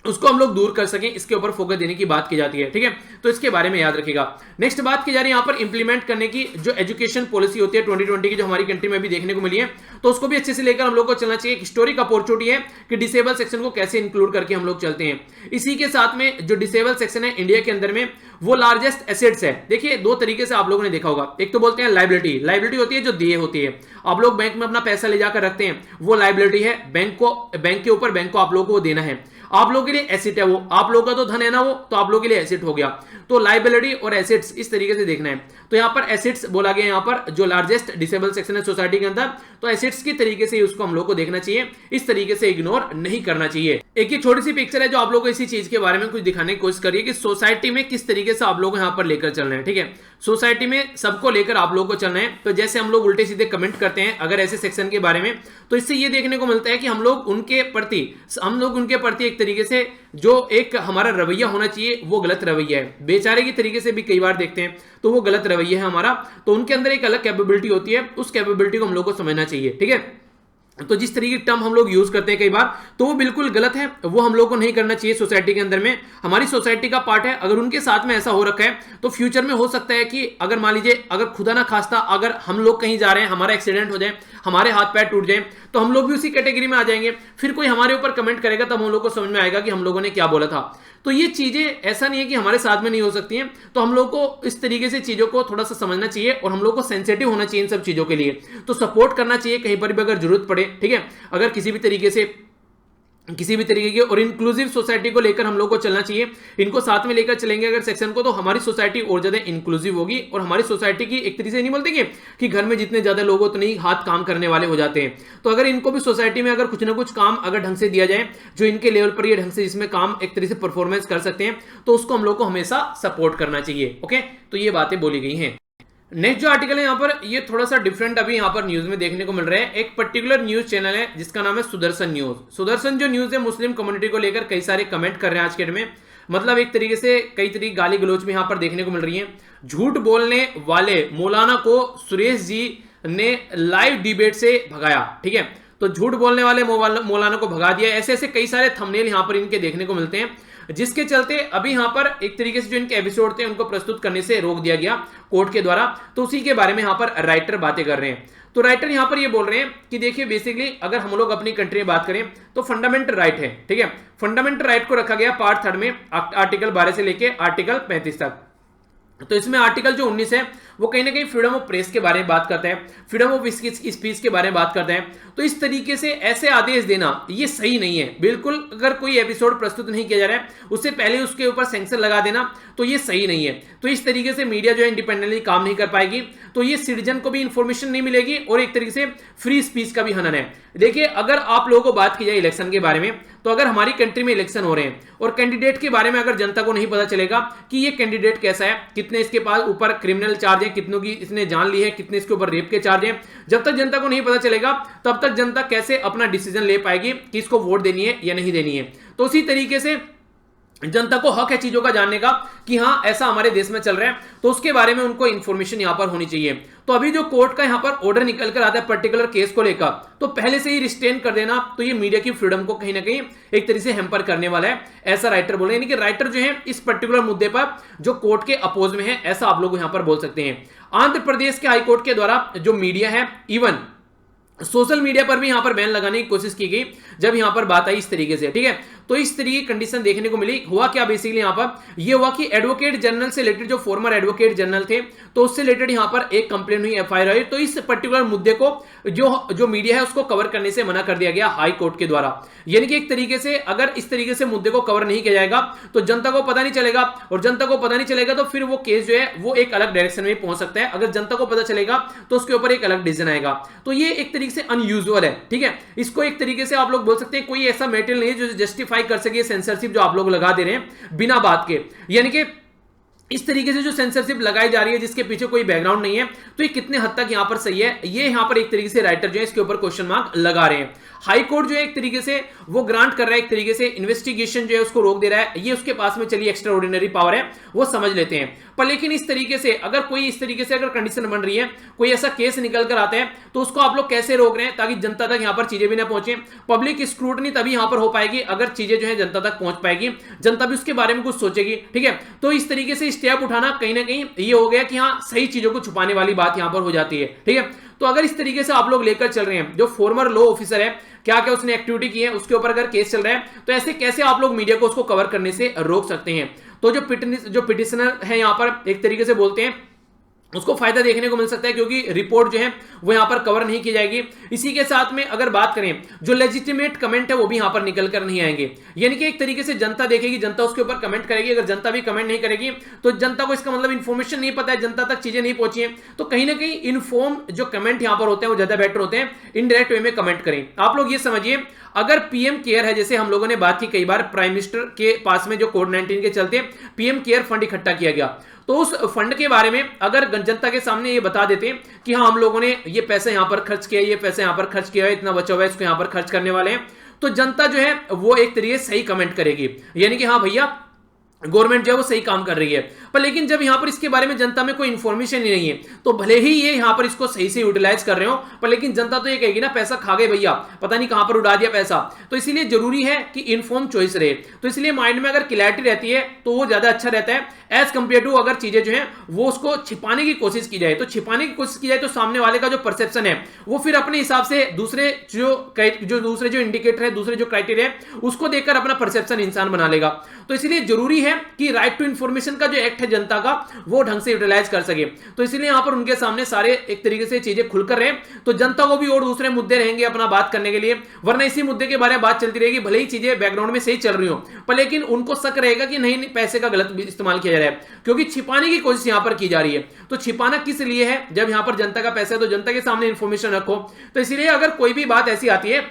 उसको हम लोग दूर कर सकें, इसके ऊपर फोकस देने की बात की जाती है। ठीक है, तो इसके बारे में याद रखिएगा। नेक्स्ट बात की जा रही है यहाँ पर इंप्लीमेंट करने की, जो एजुकेशन पॉलिसी होती है 2020 की, जो हमारी कंट्री में भी देखने को मिली है, तो उसको भी अच्छे से लेकर हम लोग को चलना चाहिए। एक हिस्टोरिक अपॉर्चुनिटी है कि डिसेबल सेक्शन को कैसे इंक्लूड करके हम लोग चलते हैं। इसी के साथ में जो डिसेबल सेक्शन है इंडिया के अंदर में, वो लार्जेस्ट एसेट्स है। देखिए दो तरीके से आप लोगों ने देखा होगा, एक तो बोलते हैं लाइबिलिटी, लाइबिलिटी होती है जो देय होती है, आप लोग बैंक में अपना पैसा ले जाकर रखते हैं, वो लाइबिलिटी है, बैंक के ऊपर बैंक को आप लोगों को देना है। आप लोगों के लिए एसेट है वो, आप लोगों का तो धन है ना वो, तो आप लोगों के लिए एसेट हो गया। तो लाइबिलिटी और एसेट्स इस तरीके से देखना है। तो यहां पर एसेट्स बोला गया, यहां पर जो लार्जेस्ट डिसेबल सेक्शन है सोसाइटी के अंदर, तो एसेट्स की तरीके से उसको हम लोग को देखना चाहिए, इस तरीके से इग्नोर नहीं करना चाहिए। एक ये छोटी सी पिक्चर है जो आप लोग को इसी चीज के बारे में कुछ दिखाने की कोशिश करिए कि सोसाइटी में किस तरीके से आप लोग यहां पर लेकर चल रहे हैं। ठीक है, सोसाइटी में सबको लेकर आप लोगों को चलना है। तो जैसे हम लोग उल्टे सीधे कमेंट करते हैं अगर ऐसे सेक्शन के बारे में, तो इससे ये देखने को मिलता है कि हम लोग उनके प्रति एक तरीके से जो एक हमारा रवैया होना चाहिए वो गलत रवैया है। बेचारे की तरीके से भी कई बार देखते हैं तो वो गलत रवैया है हमारा। तो उनके अंदर एक अलग कैपेबिलिटी होती है, उस कैपेबिलिटी को हम लोग को समझना चाहिए। ठीक है, तो जिस तरीके की टर्म हम लोग यूज करते हैं कई बार, तो वो बिल्कुल गलत है, वो हम लोग को नहीं करना चाहिए। सोसाइटी के अंदर में हमारी सोसाइटी का पार्ट है, अगर उनके साथ में ऐसा हो रखा है तो फ्यूचर में हो सकता है कि अगर मान लीजिए अगर खुदा ना खास्ता अगर हम लोग कहीं जा रहे हैं, हमारा एक्सीडेंट हो जाए, हमारे हाथ पैर टूट जाए, तो हम लोग भी उसी कैटेगरी में आ जाएंगे। फिर कोई हमारे ऊपर कमेंट करेगा तब हम लोग को समझ में आएगा कि हम लोगों ने क्या बोला था। तो ये चीजें ऐसा नहीं है कि हमारे साथ में नहीं हो सकती हैं, तो हम लोग को इस तरीके से चीजों को थोड़ा सा समझना चाहिए और हम लोग को सेंसिटिव होना चाहिए इन सब चीजों के लिए। तो सपोर्ट करना चाहिए कहीं पर भी अगर जरूरत पड़े। ठीक है, अगर किसी भी तरीके की और इंक्लूसिव सोसाइटी को लेकर हम लोग को चलना चाहिए, इनको साथ में लेकर चलेंगे अगर सेक्शन को, तो हमारी सोसाइटी और ज्यादा इंक्लूसिव होगी। और हमारी सोसाइटी की एक तरीके से नहीं बोलते कि घर में जितने ज्यादा लोग हो तो नहीं हाथ काम करने वाले हो जाते हैं। तो अगर इनको भी सोसाइटी में अगर कुछ ना कुछ काम अगर ढंग से दिया जाए, जो इनके लेवल पर ये ढंग से जिसमें काम एक तरीके से परफॉर्मेंस कर सकते हैं, तो उसको हम लोग को हमेशा सपोर्ट करना चाहिए। ओके, तो ये बातें बोली गई हैं। नेक्स्ट जो आर्टिकल है यहाँ पर, ये थोड़ा सा डिफरेंट अभी यहाँ पर न्यूज में देखने को मिल रहा है। एक पर्टिकुलर न्यूज चैनल है जिसका नाम है सुदर्शन न्यूज। सुदर्शन जो न्यूज है मुस्लिम कम्युनिटी को लेकर कई सारे कमेंट कर रहे हैं आज के डेट में, मतलब एक तरीके से कई तरीके गाली गलौज में यहाँ पर देखने को मिल रही है। झूठ बोलने वाले मौलाना को सुरेश जी ने लाइव डिबेट से भगाया। ठीक है, तो झूठ बोलने वाले मौलाना को भगा दिया, ऐसे ऐसे कई सारे थंबनेल यहाँ पर इनके देखने को मिलते हैं, जिसके चलते अभी यहां पर एक तरीके से जो इनके एपिसोड थे उनको प्रस्तुत करने से रोक दिया गया कोर्ट के द्वारा। तो उसी के बारे में यहां पर राइटर बातें कर रहे हैं। तो राइटर यहां पर ये बोल रहे हैं कि देखिए बेसिकली अगर हम लोग अपनी कंट्री में बात करें तो फंडामेंटल राइट है। ठीक है, फंडामेंटल राइट को रखा गया पार्ट 3 में, आर्टिकल 12 से लेके आर्टिकल 35 तक। तो इसमें आर्टिकल जो 19 है वो कहीं ना कहीं फ्रीडम ऑफ प्रेस के बारे में बात करता है, फ्रीडम ऑफ स्पीच के बारे में बात करते हैं। तो इस तरीके से ऐसे आदेश देना ये सही नहीं है बिल्कुल। अगर कोई एपिसोड प्रस्तुत नहीं किया जा रहा है उससे पहले उसके ऊपर सैंक्शन लगा देना तो ये सही नहीं है। तो इस तरीके से मीडिया जो है इंडिपेंडेंटली काम नहीं कर पाएगी, तो ये सिटीजन को भी इंफॉर्मेशन नहीं मिलेगी और एक तरीके से फ्री स्पीच का भी हनन है। देखिए अगर आप लोगों को बात की जाए इलेक्शन के बारे में, तो अगर हमारी कंट्री में इलेक्शन हो रहे हैं और कैंडिडेट के बारे में अगर जनता को नहीं पता चलेगा कि ये कैंडिडेट कैसा है, कितने इसके पास ऊपर क्रिमिनल चार्ज है, कितनों की इसने जान ली है, कितने इसके ऊपर रेप के चार्ज हैं, जब तक जनता को नहीं पता चलेगा तब तक जनता कैसे अपना डिसीजन ले पाएगी कि इसको वोट देनी है या नहीं देनी है। तो उसी तरीके से जनता को हक है चीजों का जानने का कि हां ऐसा हमारे देश में चल रहा है, तो उसके बारे में उनको इंफॉर्मेशन यहां पर होनी चाहिए। तो अभी जो कोर्ट का यहां पर ऑर्डर निकल कर आता है पर्टिकुलर केस को लेकर, तो पहले से ही रिस्ट्रेन कर देना, तो ये मीडिया की फ्रीडम को कहीं ना कहीं एक तरीके से हैम्पर करने वाला है, ऐसा राइटर बोल रहे हैं। यानी कि राइटर जो है इस पर्टिकुलर मुद्दे पर जो कोर्ट के अपोज में है, ऐसा आप लोग यहां पर बोल सकते हैं। आंध्र प्रदेश के हाईकोर्ट के द्वारा जो मीडिया है, इवन सोशल मीडिया पर भी यहां पर बैन लगाने की कोशिश की गई जब यहां पर बात आई इस तरीके से। ठीक है, तो इस तरीके की कंडीशन देखने को मिली। हुआ क्या बेसिकली यहां पर यह हुआ कि एडवोकेट जनरल से रिलेटेड जो फॉर्मर एडवोकेट जनरल थे, तो उससे रिलेटेड यहां पर एक कंप्लेंट हुई, एफआईआर हुई। तो इस पर्टिकुलर मुद्दे को जो मीडिया है उसको कवर करने से मना कर दिया गया हाई कोर्ट के द्वारा। यानी कि एक तरीके से अगर इस तरीके से मुद्दे को कवर नहीं किया जाएगा तो जनता को पता नहीं चलेगा, और जनता को पता नहीं चलेगा तो फिर वो केस जो है वो एक अलग डायरेक्शन में पहुंच सकता है। अगर जनता को पता चलेगा तो उसके ऊपर एक अलग डिसीजन आएगा। तो ये एक तरीके से अनयूजुअल है। ठीक है, इसको एक तरीके से आप लोग बोल सकते हैं कोई ऐसा मेटेरियल नहीं है जो जस्टिफाई कर सके सेंसरशिप जो आप लोग लगा दे रहे हैं बिना बात के। यानी कि इस तरीके से जो सेंसरशिप लगाई जा रही है जिसके पीछे कोई बैकग्राउंड नहीं है, तो ये कितने हद तक यहां पर सही है, ये यहां पर एक तरीके से राइटर जो है इसके ऊपर क्वेश्चन मार्क लगा रहे हैं। हाई कोर्ट जो है एक तरीके से वो ग्रांट कर रहा है, एक तरीके से इन्वेस्टिगेशन जो है उसको रोक दे रहा है, ये उसके पास में चलिए एक्स्ट्रा ऑर्डिनरी पावर है, वो समझ लेते हैं। पर लेकिन इस तरीके से अगर कोई इस तरीके से अगर कंडीशन बन रही है, कोई ऐसा केस निकल कर आता है, तो उसको आप लोग कैसे रोक रहे हैं ताकि जनता तक यहां पर चीजें भी ना पहुंचे। पब्लिक स्क्रूटनी तभी यहां पर हो पाएगी अगर चीजें जो है जनता तक पहुंच पाएगी, जनता भी उसके बारे में कुछ सोचेगी, ठीक है। तो इस तरीके से स्टेप उठाना कहीं ना कहीं ये हो गया कि हाँ सही चीजों को छुपाने वाली बात यहां पर हो जाती है, ठीक है। तो अगर इस तरीके से आप लोग लेकर चल रहे हैं, जो फॉर्मर लॉ ऑफिसर है क्या क्या उसने एक्टिविटी की है उसके ऊपर अगर केस चल रहा है, तो ऐसे कैसे आप लोग मीडिया को उसको कवर करने से रोक सकते हैं। तो जो पिटिशनर है यहां पर एक तरीके से बोलते हैं उसको फायदा देखने को मिल सकता है, क्योंकि रिपोर्ट जो है वो यहां पर कवर नहीं की जाएगी। इसी के साथ में अगर बात करें जो लेजिटिमेट कमेंट है वो भी यहां पर निकल कर नहीं आएंगे, यानी कि एक तरीके से जनता देखेगी, जनता उसके ऊपर कमेंट करेगी, अगर जनता भी कमेंट नहीं करेगी तो जनता को इसका मतलब इंफॉर्मेशन नहीं पता है, जनता तक चीजें नहीं पहुंची है, तो कहीं ना कहीं इन्फॉर्म जो कमेंट यहां पर होते हैं वो ज्यादा बेटर होते हैं, इनडायरेक्ट वे में कमेंट करें। आप लोग ये समझिए अगर पीएम केयर है, जैसे हम लोगों ने बात की कई बार, प्राइम मिनिस्टर के पास में जो कोविड-19 के चलते पीएम केयर फंड इकट्ठा किया गया, तो उस फंड के बारे में अगर जनता के सामने ये बता देते कि हाँ हम लोगों ने ये पैसे यहां पर खर्च किया, ये पैसे यहां पर खर्च किया है, इतना बचा हुआ है, इसको यहां पर खर्च करने वाले हैं, तो जनता जो है वो एक तरीके से सही कमेंट करेगी, यानी कि हाँ भैया गवर्नमेंट जो है वो सही काम कर रही है। पर लेकिन जब यहां पर इसके बारे में जनता में कोई इंफॉर्मेशन ही नहीं है, तो भले ही ये यहां पर इसको सही से यूटिलाइज कर रहे हो, पर लेकिन जनता तो ये कहेगी ना पैसा खा गए भैया, पता नहीं कहां पर उड़ा दिया पैसा। तो इसीलिए जरूरी है कि इन्फॉर्म चॉइस रहे, तो इसलिए माइंड में अगर क्लैरिटी रहती है तो वो ज्यादा अच्छा रहता है एज कंपेयर टू अगर चीजें जो है वो उसको छिपाने की कोशिश की जाए। तो छिपाने की कोशिश की जाए तो सामने वाले का जो परसेप्शन है वो फिर अपने हिसाब से दूसरे जो इंडिकेटर है, दूसरे जो क्राइटेरिया है उसको देखकर अपना परसेप्शन इंसान बना लेगा। तो इसलिए जरूरी है कि राइट टू इंफॉर्मेशन का जो एक्ट है जनता का वो ढंग से यूटिलाइज कर सके। तो इसलिए यहां पर उनके सामने सारे एक तरीके से चीजें खुलकर रहे, तो जनता को भी और दूसरे मुद्दे रहेंगे अपना बात करने के लिए, वरना इसी मुद्दे के बारे में बात चलती रहेगी, भले ही चीजें बैकग्राउंड में सही चल रही हो, पर लेकिन उनको शक रहेगा कि नहीं पैसे का गलत इस्तेमाल किया जा रहा है, क्योंकि छिपाने की कोशिश यहां पर की जा रही है। तो छिपाना किस लिए है, जब यहां पर जनता का पैसा है तो जनता के सामने इंफॉर्मेशन रखो। तो इसलिए अगर कोई भी बात ऐसी आती है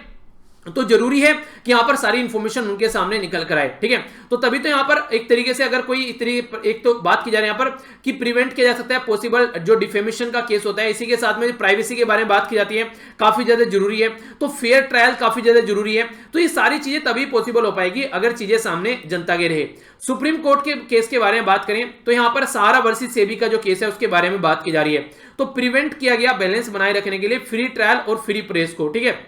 तो जरूरी है कि यहां पर सारी इंफॉर्मेशन उनके सामने निकल कर आए, ठीक है। तो तभी तो यहां पर एक तरीके से अगर कोई एक तो बात की जा रही है यहां पर कि प्रिवेंट किया जा सकता है पॉसिबल जो डिफेमेशन का केस होता है। इसी के साथ में प्राइवेसी के बारे में बात की जाती है, काफी ज्यादा जरूरी है। तो फेयर ट्रायल काफी ज्यादा जरूरी है। तो ये सारी चीजें तभी पॉसिबल हो पाएगी अगर चीजें सामने जनता के रहे। सुप्रीम कोर्ट के केस के बारे में बात करें तो यहां पर सहारा वर्सेस सेबी का जो केस है उसके बारे में बात की जा रही है। तो प्रिवेंट किया गया बैलेंस बनाए रखने के लिए फ्री ट्रायल और फ्री प्रेस को, ठीक है।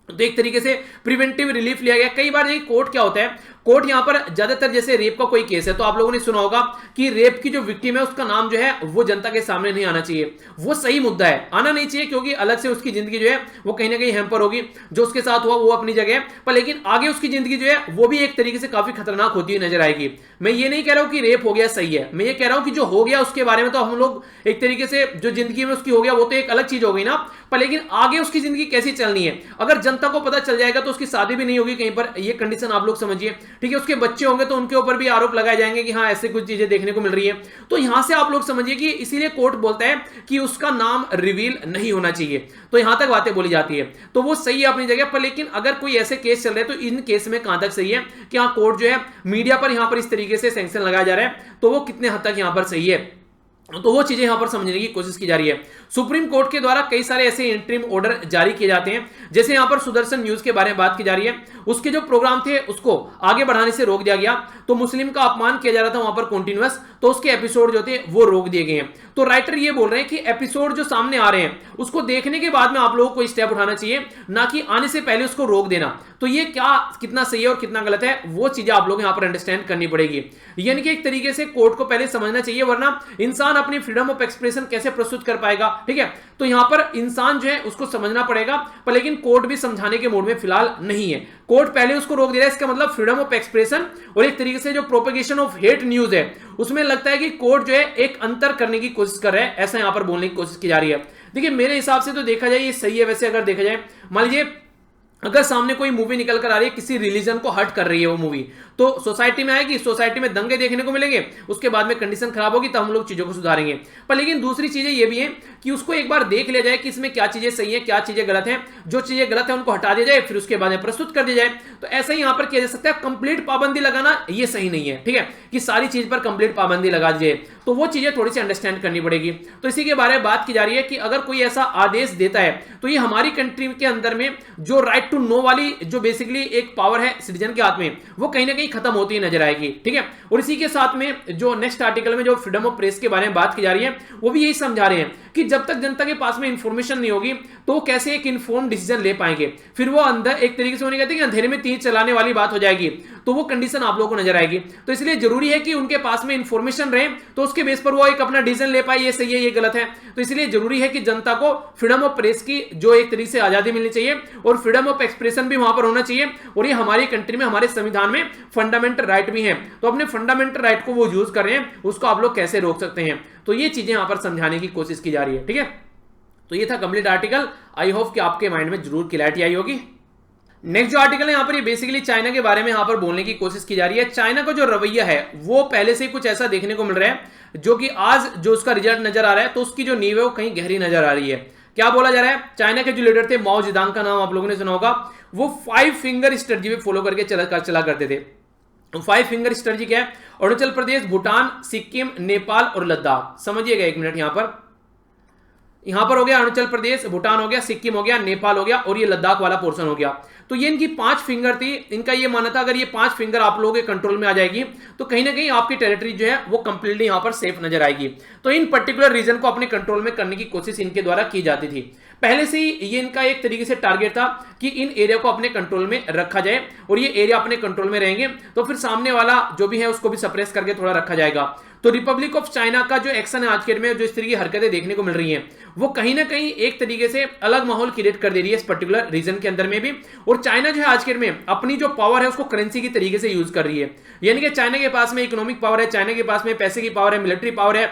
तो एक तरीके से प्रिवेंटिव रिलीफ लिया गया। कई बार देखिए कोर्ट क्या होता है, कोर्ट यहां पर ज्यादातर जैसे रेप का कोई केस है तो आप लोगों ने सुना होगा कि रेप की जो विक्टिम है उसका नाम जो है वो जनता के सामने नहीं आना चाहिए। वो सही मुद्दा है, आना नहीं चाहिए, क्योंकि अलग से उसकी जिंदगी जो है वो कहीं ना कहीं हैम्पर होगी। जो उसके साथ हुआ वो अपनी जगह है, पर लेकिन आगे उसकी जिंदगी जो है वो भी एक तरीके से काफी खतरनाक होती हुई नजर आएगी। मैं ये नहीं कह रहा हूं कि रेप हो गया सही है, मैं ये कह रहा हूं कि जो हो गया उसके बारे में तो हम लोग एक तरीके से जो जिंदगी में उसकी हो गया वो तो एक अलग चीज हो गई ना, पर लेकिन आगे उसकी जिंदगी कैसी चलनी है अगर जनता को पता चल जाएगा तो उसकी शादी भी नहीं होगी कहीं पर, ये कंडीशन आप लोग समझिए, ठीक है। उसके बच्चे होंगे तो उनके ऊपर भी आरोप लगाए जाएंगे कि हाँ ऐसे कुछ चीजें देखने को मिल रही है। तो यहां से आप लोग समझिए कि इसीलिए कोर्ट बोलता है कि उसका नाम रिवील नहीं होना चाहिए। तो यहां तक बातें बोली जाती है, तो वो सही है अपनी जगह पर। लेकिन अगर कोई ऐसे केस चल रहे हैं तो इन केस में कहां तक सही है कि हाँ कोर्ट जो है मीडिया पर यहां पर इस तरीके से सैंक्शन लगाया जा रहा है, तो वो कितने हद तक यहां पर सही है, तो वो चीजें यहां पर समझने की कोशिश की जा रही है। सुप्रीम कोर्ट के द्वारा कई सारे ऐसे इंटरिम ऑर्डर जारी किए जाते हैं, जैसे यहां पर सुदर्शन न्यूज के बारे में बात की जा रही है, उसके जो प्रोग्राम थे उसको आगे बढ़ाने से रोक दिया गया। तो मुस्लिम का अपमान किया जा रहा था वहां पर कंटीन्यूअस, तो उसके एपिसोड जो थे वो रोक दिए गए हैं। तो राइटर ये बोल रहे हैं कि एपिसोड जो सामने आ रहे हैं उसको देखने के बाद में आप लोगों को स्टेप उठाना चाहिए, ना कि आने से पहले उसको रोक देना। तो ये क्या कितना सही है और कितना गलत है वो चीजें आप लोग यहां पर अंडरस्टैंड करनी पड़ेगी। यानी कि एक तरीके से कोर्ट को पहले समझना चाहिए, वरना इंसान अपनी फ्रीडम ऑफ एक्सप्रेशन कैसे प्रस्तुत कर पाएगा, ठीक है। तो यहां पर इंसान जो है उसको समझना पड़ेगा, पर लेकिन कोर्ट भी समझाने के मूड में फिलहाल नहीं है। कोर्ट पहले उसको रोक दे रहा है, इसका मतलब फ्रीडम ऑफ एक्सप्रेशन और एक तरीके से जो प्रोपेगेशन ऑफ हेट न्यूज है उसमें लगता है कि कोर्ट जो है एक अंतर करने की कोशिश कर रहा है, ऐसा यहां पर बोलने की कोशिश की जा रही है। देखिए मेरे हिसाब से तो देखा जाए ये सही है। वैसे अगर देखा जाए मान लीजिए अगर सामने कोई मूवी निकल कर आ रही है, किसी रिलीजन को हर्ट कर रही है वो मूवी, तो सोसाइटी में आएगी, सोसाइटी में दंगे देखने को मिलेंगे, उसके बाद में कंडीशन खराब होगी, तब हम लोग चीजों को सुधारेंगे। पर लेकिन दूसरी चीजें ये भी है कि उसको एक बार देख लिया जाए कि इसमें क्या चीजें सही है, क्या चीजें गलत है, जो चीजें गलत है उनको हटा दिया जाए, फिर उसके बाद में प्रस्तुत कर दिया जाए। तो ऐसा ही यहां पर किया जा सकता है। कंप्लीट पाबंदी लगाना ये सही नहीं है, ठीक है, कि सारी चीज पर कंप्लीट पाबंदी लगा दी जाए, तो वो चीजें थोड़ी सी अंडरस्टैंड करनी पड़ेगी। तो इसी के बारे में बात की जा रही है कि अगर कोई ऐसा आदेश देता है तो ये हमारी कंट्री के अंदर में जो राइट टू नो वाली जो बेसिकली एक पावर है सिटीजन के हाथ में, वो कहीं ना कहीं खत्म होती नजर आएगी, ठीक है। और इसी के साथ में जो नेक्स्ट आर्टिकल में जो फ्रीडम ऑफ प्रेस के बारे में बात की जा रही है, वो भी यही समझा रहे हैं कि जब तक जनता के पास में इंफॉर्मेशन नहीं होगी तो वो कैसे एक इन्फॉर्म डिसीजन ले पाएंगे। फिर वो अंदर एक तरीके से उन्हें कहते हैं कि अंधेरे में तीर चलाने वाली बात हो जाएगी, तो वो कंडीशन आप लोगों को नजर आएगी। तो इसलिए जरूरी है कि उनके पास में इंफॉर्मेशन रहे, तो उसके बेस पर वो एक अपना डिसीजन ले पाए, ये सही है, ये गलत है। तो इसलिए जरूरी है कि जनता को फ्रीडम ऑफ प्रेस की जो एक तरीके से आजादी मिलनी चाहिए, और फ्रीडम ऑफ एक्सप्रेशन भी वहां पर होना चाहिए। और ये हमारी कंट्री में, हमारे संविधान में फंडामेंटल राइट भी है। तो अपने फंडामेंटल राइट को वो यूज कर रहे हैं, उसको आप लोग कैसे रोक सकते हैं, तो ये चीजें यहां पर समझाने की कोशिश की जा रही है, ठीक है। तो ये था कंप्लीट आर्टिकल। आई होप कि आपके माइंड में जरूर क्लैरिटी आई होगी। नेक्स्ट जो आर्टिकल है यहाँ पर, ये बेसिकली चाइना के बारे में यहाँ पर बोलने की कोशिश की जा रही है। चाइना का जो रवैया है वो पहले से ही कुछ ऐसा देखने को मिल रहा है, जो कि आज जो उसका रिजल्ट नजर आ रहा है, तो उसकी जो नींव है वो कहीं गहरी नजर आ रही है। क्या बोला जा रहा है, चाइना के जो लीडर थे माओ जेडांग का नाम आप लोगों ने सुना होगा, वो 5 फिंगर स्ट्रेटजी पे फॉलो करके चला करते थे। 5 फिंगर स्ट्रेटजी क्या है, अरुणाचल प्रदेश, भूटान, सिक्किम, नेपाल और लद्दाख। समझिएगा एक मिनट, यहां पर हो गया अरुणाचल प्रदेश, भूटान हो गया, सिक्किम हो गया, नेपाल हो गया, और ये लद्दाख वाला पोर्शन हो गया। तो ये इनकी 5 फिंगर थी। इनका ये मानना था अगर ये 5 फिंगर आप लोगों के कंट्रोल में आ जाएगी तो कहीं ना कहीं आपकी टेरिटरी जो है वो कंप्लीटली यहां पर सेफ नजर आएगी। तो इन पर्टिकुलर रीजन को अपने कंट्रोल में करने की कोशिश इनके द्वारा की जाती थी। पहले से ही ये इनका एक तरीके से टारगेट था कि इन एरिया को अपने कंट्रोल में रखा जाए, और ये एरिया अपने कंट्रोल में रहेंगे तो फिर सामने वाला जो भी है उसको भी सप्रेस करके थोड़ा रखा जाएगा। तो रिपब्लिक ऑफ चाइना का जो एक्शन है आज के में, जो इस तरीके की हरकतें देखने को मिल रही हैं, वो कहीं ना कहीं एक तरीके से अलग माहौल क्रिएट कर दे रही है इस पर्टिकुलर रीजन के अंदर में भी। और चाइना जो है आज के में अपनी जो पावर है उसको करेंसी की तरीके से यूज कर रही है। यानी कि चाइना के पास में इकोनॉमिक पावर है, चाइना के पास में पैसे की पावर है, मिलिट्री पावर है,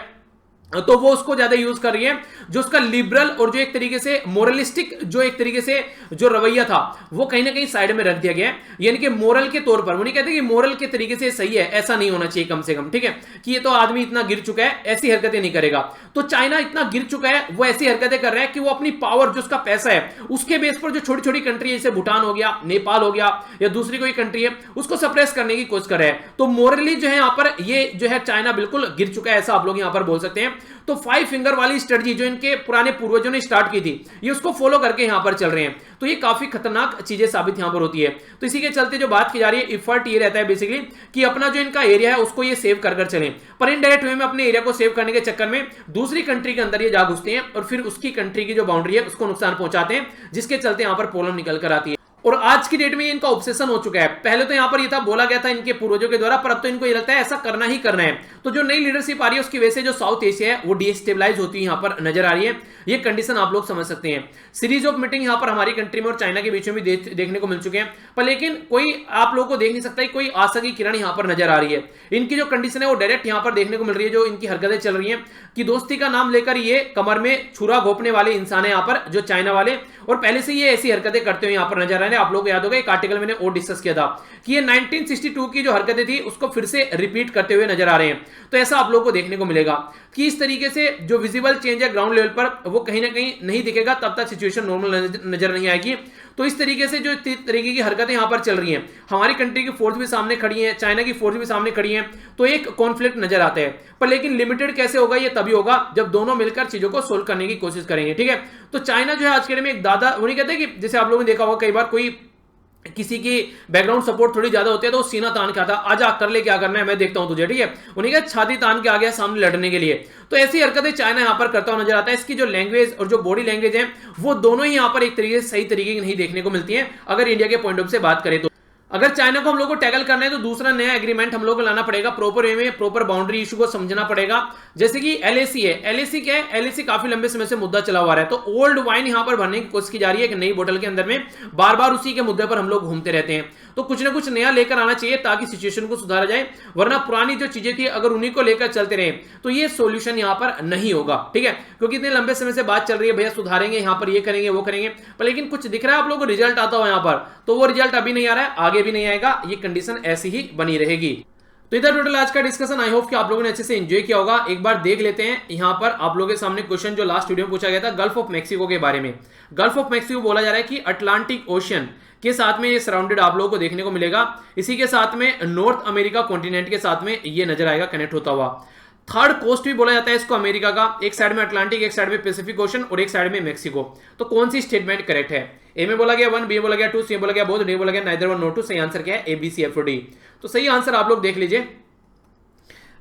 तो वो उसको ज्यादा यूज कर रही है। जो उसका लिबरल और जो एक तरीके से मोरलिस्टिक जो एक तरीके से जो रवैया था वो कहीं ना कहीं साइड में रख दिया गया है। यानी कि मोरल के तौर पर वो नहीं कहते कि मोरल के तरीके से सही है, ऐसा नहीं होना चाहिए कम से कम, ठीक है, कि ये तो आदमी इतना गिर चुका है, ऐसी हरकतें नहीं करेगा। तो चाइना इतना गिर चुका है, वो ऐसी हरकतें कर रहा है कि वो अपनी पावर जो उसका पैसा है उसके बेस पर जो छोटी छोटी कंट्री है, जैसे भूटान हो गया, नेपाल हो गया, या दूसरी कोई कंट्री है, उसको सप्रेस करने की कोशिश कर रहा है। तो मोरली जो है यहाँ पर ये जो है चाइना बिल्कुल गिर चुका है, ऐसा आप लोग यहाँ पर बोल सकते हैं। तो 5 फिंगर वाली स्ट्रेटजी जो इनके पुराने पूर्वजों ने स्टार्ट की थी, ये उसको फॉलो करके यहां पर चल रहे हैं। तो ये काफी खतरनाक चीजें साबित यहां पर होती है। तो इसी के चलते जो बात की जा रही है, इफर्ट ये रहता है बेसिकली कि अपना जो इनका एरिया है उसको ये सेव कर चलें, पर इनडायरेक्ट वे में अपने एरिया को सेव करने के चक्कर में दूसरी कंट्री के अंदर ये जा घुसते हैं और फिर उसकी कंट्री की जो बाउंड्री है उसको नुकसान पहुंचाते हैं, जिसके चलते यहां पर प्रॉब्लम निकल कर आती है। और आज की डेट में इनका ऑब्सेशन हो चुका है। पहले तो यहां पर ये था, बोला गया था इनके पूर्वजों के द्वारा, पर अब तो इनको ये लगता है ऐसा करना ही करना है। तो जो नई लीडरशिप आ रही है उसकी वजह से जो साउथ एशिया है वो डिस्टेबलाइज होती है, यहां पर नजर आ रही है। ये कंडीशन आप लोग समझ सकते हैं। सीरीज ऑफ मीटिंग यहां पर हमारी कंट्री में और चाइना के बीच में भी देखने को मिल चुके हैं, पर लेकिन कोई आप लोगों को देख नहीं सकता, कोई आशा की किरण यहां पर नजर आ रही है। इनकी जो कंडीशन है वो डायरेक्ट यहां पर देखने को मिल रही है। जो इनकी हरकतें चल रही हैं कि दोस्ती का नाम लेकर ये कमर में छुरा घोपने वाले इंसान है यहां पर, जो चाइना वाले, और पहले से ये ऐसी हरकतें करते हुए यहां पर नजर आ रहे हैं। आप लोग को याद होगा एक आर्टिकल मैंने और डिस्कस किया था कि ये 1962 की जो हरकतें थी उसको फिर से रिपीट करते हुए नजर आ रहे हैं। तो ऐसा आप लोगों को देखने को मिलेगा कि इस तरीके से जो विजिबल चेंज है ग्राउंड लेवल पर वो कहीं ना कहीं नहीं दिखेगा, तब तक सिचुएशन नॉर्मल नजर नहीं आएगी। तो इस तरीके से जो तरीके की हरकतें यहां पर चल रही हैं, हमारी कंट्री की फोर्स भी सामने खड़ी है, चाइना की फोर्स भी सामने खड़ी है, तो एक कॉन्फ्लिक्ट नजर आता है। पर लेकिन लिमिटेड कैसे होगा, ये तभी होगा जब दोनों मिलकर चीजों को सोल्व करने की कोशिश करेंगे, ठीक है। तो चाइना जो है आज के डेट में एक दादा, वो नहीं कहते कि जैसे आप लोगों ने देखा होगा कई बार कोई किसी की बैकग्राउंड सपोर्ट थोड़ी ज्यादा होती है तो वो सीना तान के आता, आजा कर ले, क्या करना है मैं देखता हूं तुझे, ठीक है। उन्हें क्या छाती तान के आ गया सामने लड़ने के लिए। तो ऐसी हरकतें चाइना यहां पर करता हुआ नजर आता है। इसकी जो लैंग्वेज और जो बॉडी लैंग्वेज है वो दोनों ही यहां पर एक तरीके से सही तरीके की नहीं देखने को मिलती है, अगर इंडिया के पॉइंट ऑफ से बात करें तो। अगर चाइना को हम लोग को टैकल करना है तो दूसरा नया एग्रीमेंट हम लोग को लाना पड़ेगा, प्रॉपर वे में प्रॉपर बाउंड्री इशू को समझना पड़ेगा। जैसे कि एलएसी है, एलएसी क्या है, एलएसी काफी लंबे समय से मुद्दा चला हुआ है, तो ओल्ड वाइन यहां पर भरने की कोशिश की जा रही है कि नई बोतल के अंदर में, बार बार उसी के मुद्दे पर हम लोग घूमते रहते हैं। तो कुछ ना कुछ नया लेकर आना चाहिए ताकि सिचुएशन को सुधारा जाए, वरना पुरानी जो चीजें थी अगर उन्हीं को लेकर चलते रहे तो ये सॉल्यूशन यहां पर नहीं होगा, ठीक है, क्योंकि इतने लंबे समय से बात चल रही है भैया सुधारेंगे, यहां पर ये करेंगे वो करेंगे, पर लेकिन कुछ दिख रहा है आप लोगों को रिजल्ट आता हो यहां पर, तो वो रिजल्ट अभी नहीं आ रहा है, आगे भी नहीं आएगा, ये कंडीशन ऐसी ही बनी रहेगी। तो इधर टोटल आज का डिस्कशन आई होप कि आप लोगों ने अच्छे से एंजॉय किया होगा। एक बार देख लेते हैं यहां पर आप लोगों के सामने क्वेश्चन जो लास्ट वीडियो में पूछा गया था गल्फ ऑफ मैक्सिको के बारे में। गल्फ ऑफ मैक्सिको बोला जा रहा है कि अटलांटिक ओशियन के साथ में ये सराउंडेड आप लोगों को देखने को मिलेगा, इसी के साथ में नॉर्थ अमेरिका कॉन्टिनेंट के साथ में ये नजर आएगा कनेक्ट होता हुआ। थर्ड कोस्ट भी बोला जाता है इसको अमेरिका का, एक साइड में अटलांटिक, एक साइड में पैसिफिक ओशन और एक साइड में मैक्सिको। तो कौन सी स्टेटमेंट करेक्ट है? ए में बोला गया 1, बी में बोला गया 2, सी में बोला गया बोथ, डी बोला गया नाइदर 1 नॉट 2। सही आंसर क्या है? A B C F D. तो सही आंसर आप लोग देख लीजिए,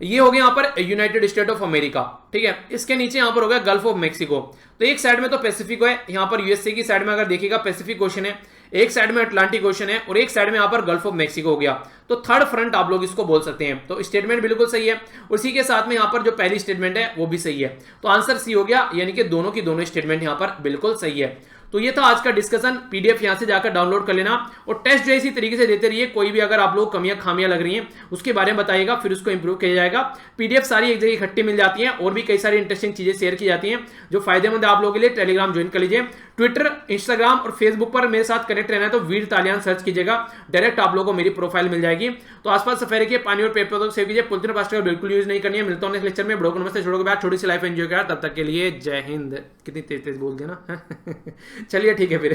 ये हो गया यहां पर यूनाइटेड स्टेट ऑफ अमेरिका, ठीक है। इसके नीचे यहां पर हो गया गल्फ ऑफ मैक्सिको। तो एक साइड में तो पैसिफिक है, यहां पर यूएसए की साइड में अगर देखिएगा पैसिफिक ओशन है, एक साइड में अटलांटिक ओशन है और एक साइड में यहां पर गल्फ ऑफ मैक्सिको हो गया। तो थर्ड फ्रंट आप लोग इसको बोल सकते हैं। तो स्टेटमेंट बिल्कुल सही है, उसी के साथ में यहां पर जो पहली स्टेटमेंट है वो भी सही है। तो आंसर सी हो गया, यानी कि दोनों की दोनों स्टेटमेंट यहां पर बिल्कुल सही है। तो ये था आज का डिस्कशन, पीडीएफ यहां से जाकर डाउनलोड कर लेना और टेस्ट जो इसी तरीके से देते रहिए। कोई भी अगर आप लोग कमियां खामियां लग रही हैं उसके बारे में बताइएगा, फिर उसको इंप्रूव किया जाएगा। पीडीएफ सारी एक जगह इकट्ठी मिल जाती है और भी कई सारी इंटरेस्टिंग चीजें शेयर की जाती हैं जो फायदेमंद है आप लोगों के लिए। टेलीग्राम ज्वाइन कर लीजिए, ट्विटर, इंस्टाग्राम और फेसबुक पर मेरे साथ कनेक्ट रहना है तो वीर तालियान सर्च कीजिएगा, डायरेक्ट आप लोगों को मेरी प्रोफाइल मिल जाएगी। तो आसपास सफाई रखिए, पानी और पेपर तो सेव कीजिए, पॉलिथीन प्लास्टिक बिल्कुल यूज नहीं करनी है। मिलता हूं नेक्स्ट लेक्चर में, बड़ों को नमस्ते, छोड़ों के बाद छोटी सी लाइफ एंजॉय करा, तब तक के लिए जय हिंद। कितनी तेज तेज बोल दिया ना चलिए ठीक है फिर